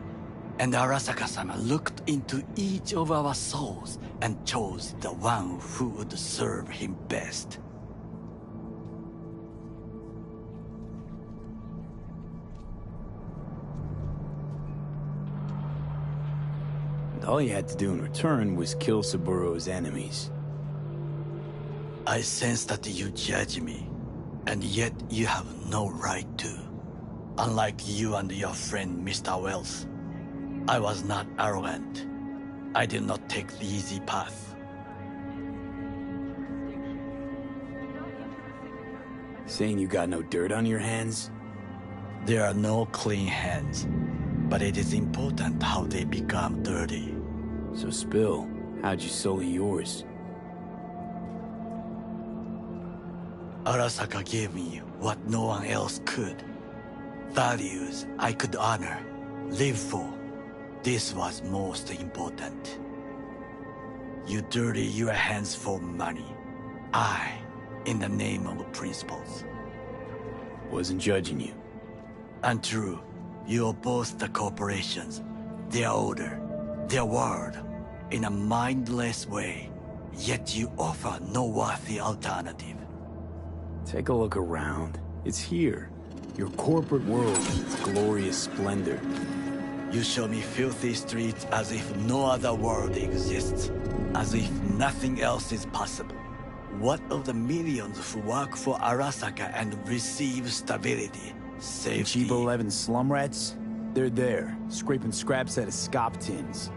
and Arasaka-sama looked into each of our souls and chose the one who would serve him best. And all you had to do in return was kill Saburo's enemies. I sense that you judge me, and yet you have no right to. Unlike you and your friend Mr. Wells, I was not arrogant. I did not take the easy path. Saying you got no dirt on your hands? There are no clean hands, but it is important how they become dirty. So spill, how'd you sully yours? Arasaka gave me what no one else could. Values I could honor, live for. This was most important. You dirty your hands for money. I, in the name of principles. Wasn't judging you. Untrue. You oppose the corporations, their order, their word, in a mindless way, yet you offer no worthy alternative. Take a look around. It's here. Your corporate world in its glorious splendor. You show me filthy streets as if no other world exists, as if nothing else is possible. What of the millions who work for Arasaka and receive stability, safety? Cheap 11 slum rats? They're there, scraping scraps out of scop tins.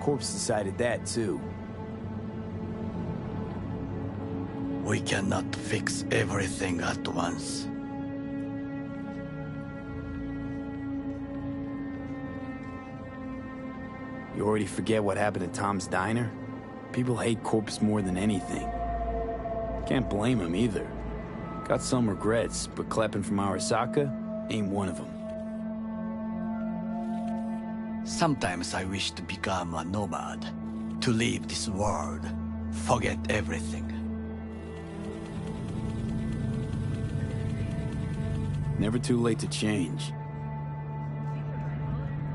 Corpse decided that, too. We cannot fix everything at once. You already forget what happened at Tom's Diner? People hate Corpse more than anything. Can't blame him either. Got some regrets, but clapping from Arasaka ain't one of them. Sometimes I wish to become a nomad, to leave this world, forget everything. Never too late to change.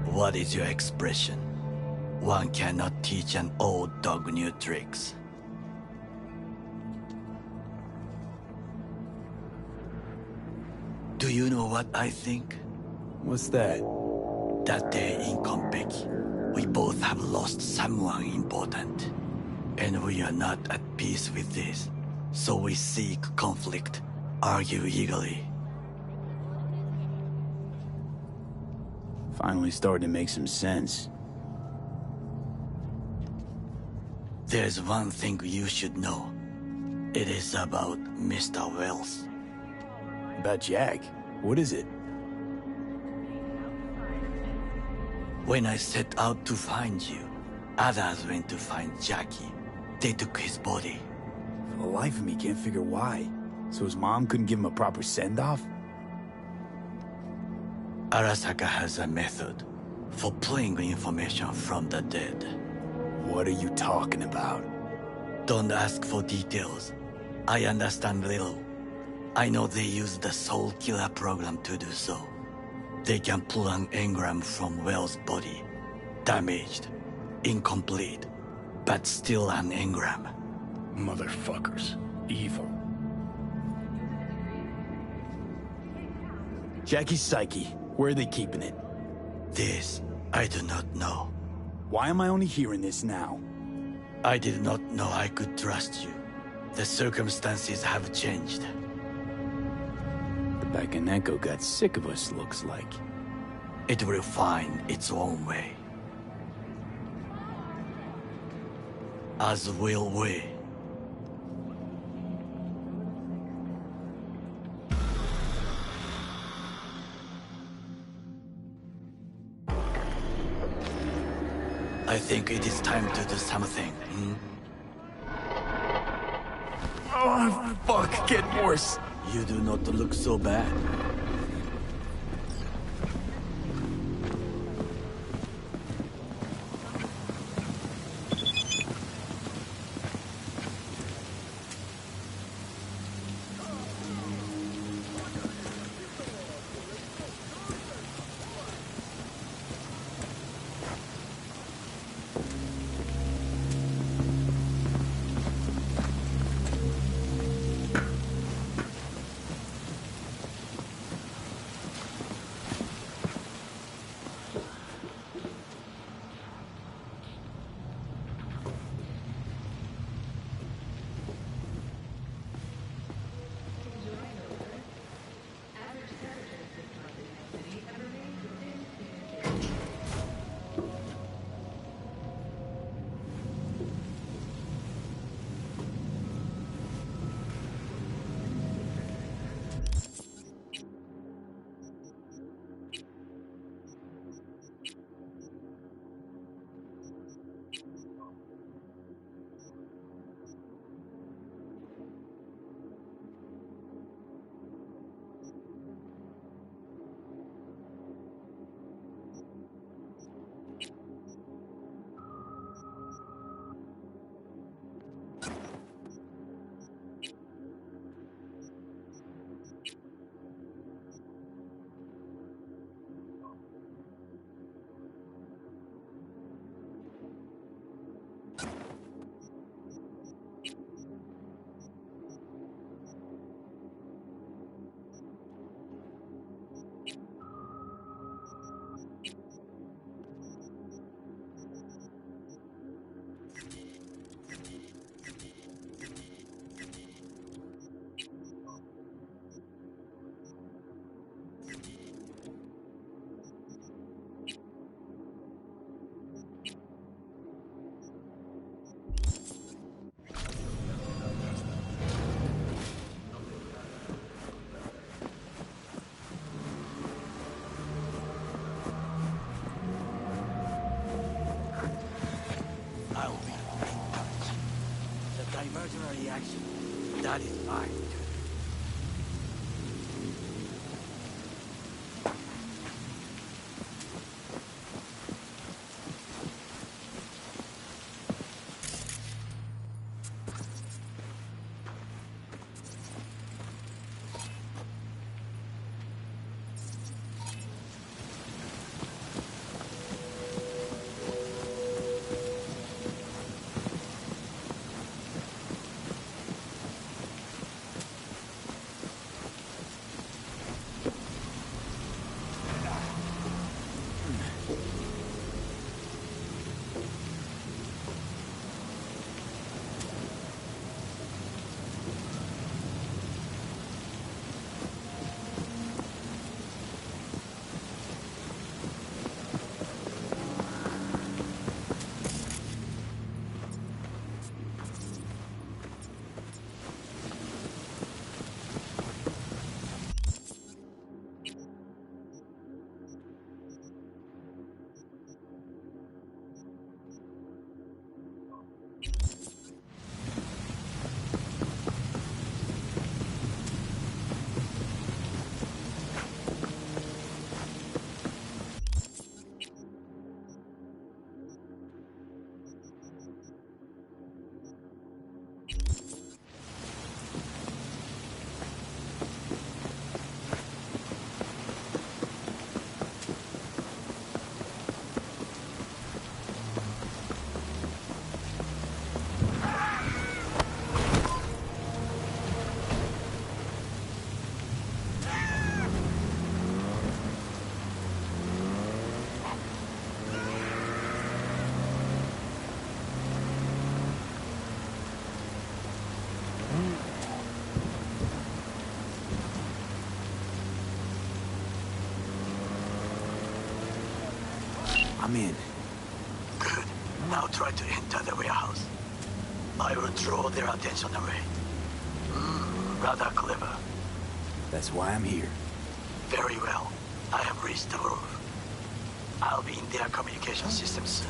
What is your expression? One cannot teach an old dog new tricks. Do you know what I think? What's that? That day in Konpeki, we both have lost someone important. And we are not at peace with this. So we seek conflict, argue eagerly. Finally starting to make some sense. There's one thing you should know. It is about Mr. Wells. About Jack? What is it? When I set out to find you, others went to find Jackie. They took his body. For the life of me, can't figure why. So his mom couldn't give him a proper send-off? Arasaka has a method for pulling information from the dead. What are you talking about? Don't ask for details. I understand little. I know they use the Soul Killer program to do so. They can pull an engram from Wells' body. Damaged, incomplete, but still an engram. Motherfuckers. Evil. Jackie's psyche. Where are they keeping it? This, I do not know. Why am I only hearing this now? I did not know I could trust you. The circumstances have changed. The Bakaneko got sick of us, looks like. It will find its own way. As will we. I think it is time to do something. Oh, fuck, get worse. You do not look so bad. Actually, that is mine. I'm in. Good. Now try to enter the warehouse. I will draw their attention away. Rather clever. That's why I'm here. Very well. I have reached the roof. I'll be in their communication system soon.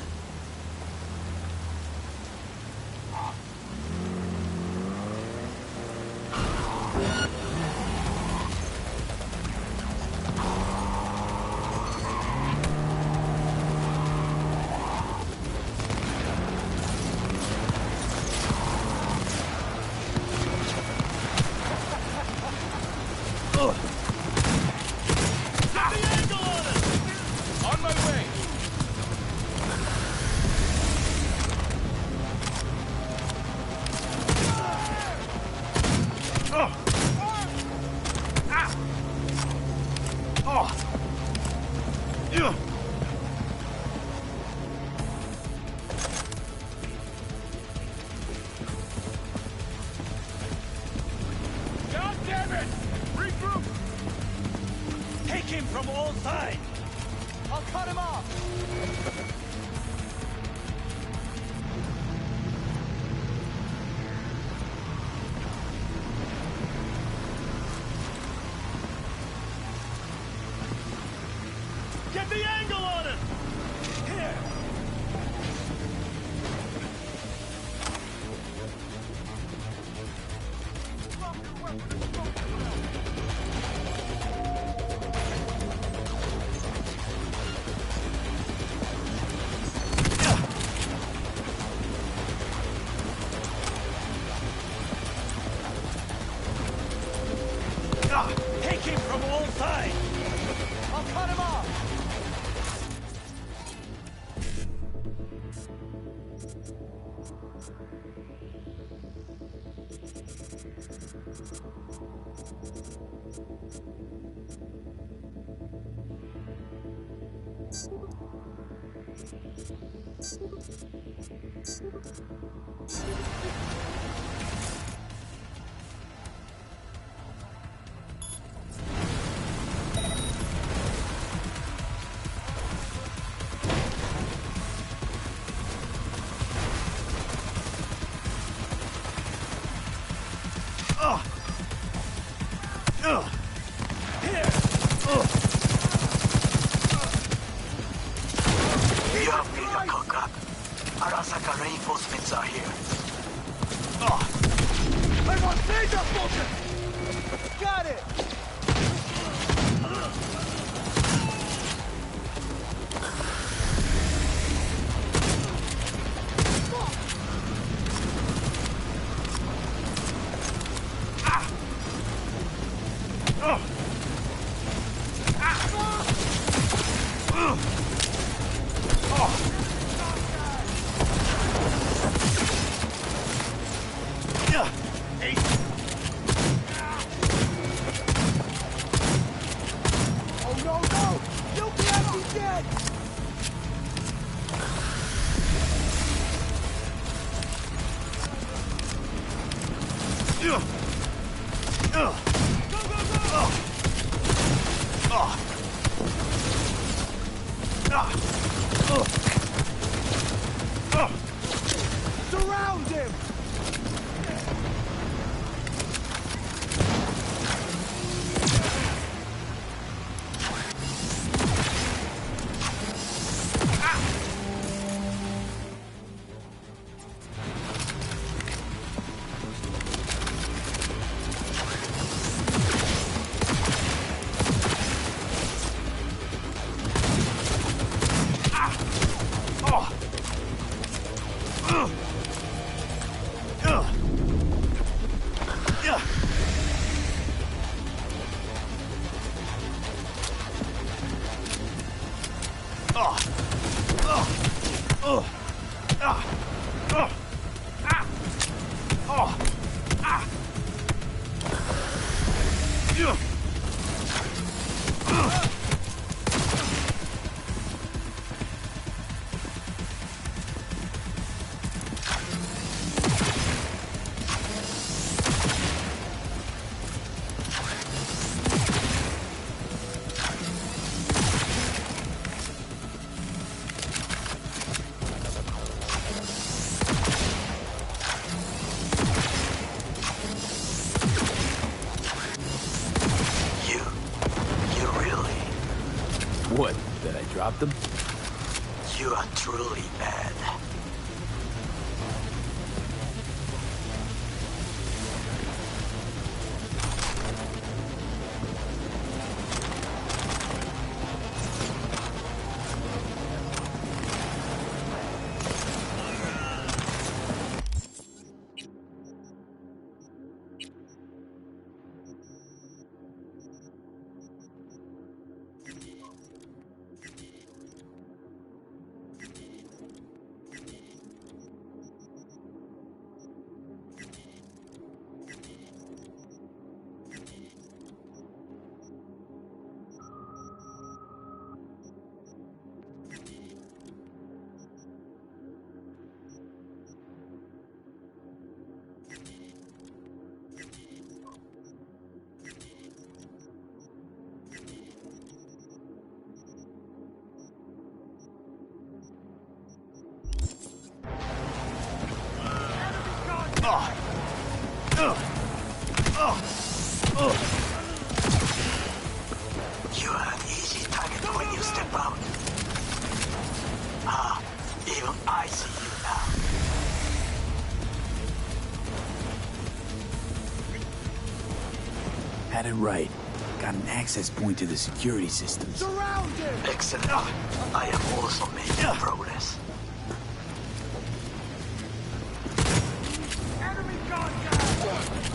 God damn it! Regroup! Take him from all sides! I'll cut him off! Get the angle on him! Here! Take him from all sides! I'll cut him off! You have made a cock up. Arasaka reinforcements are here. I want laser focus! Got it! Surround him! What, that I dropped them? You are truly bad. You are an easy target when you step out. Ah, even I see you now. Had it right. Got an access point to the security systems. Surround him! Excellent. I am also making progress. Enemy contact!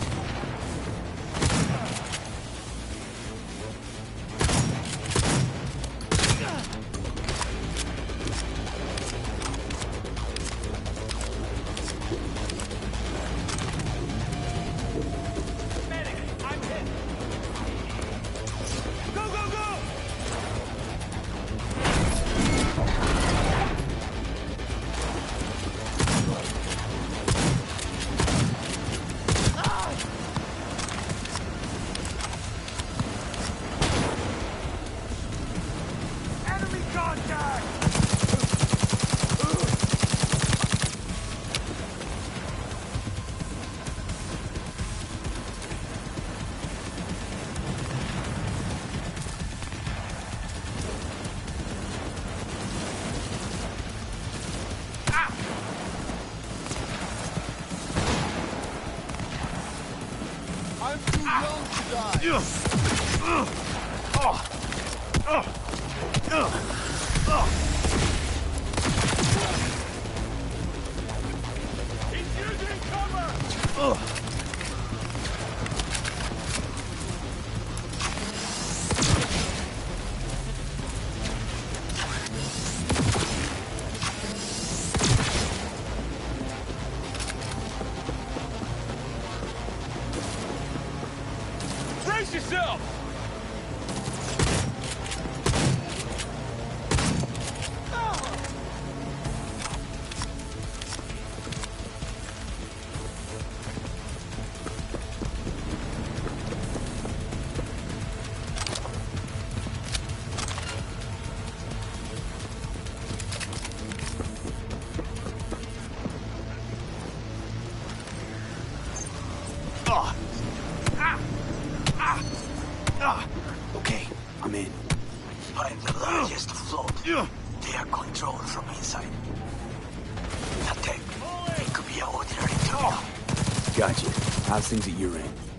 Brace yourself! Okay, I'm in. Find the largest float. They are controlled from inside. Attack. It could be an ordinary terminal. Gotcha. How's things at your end?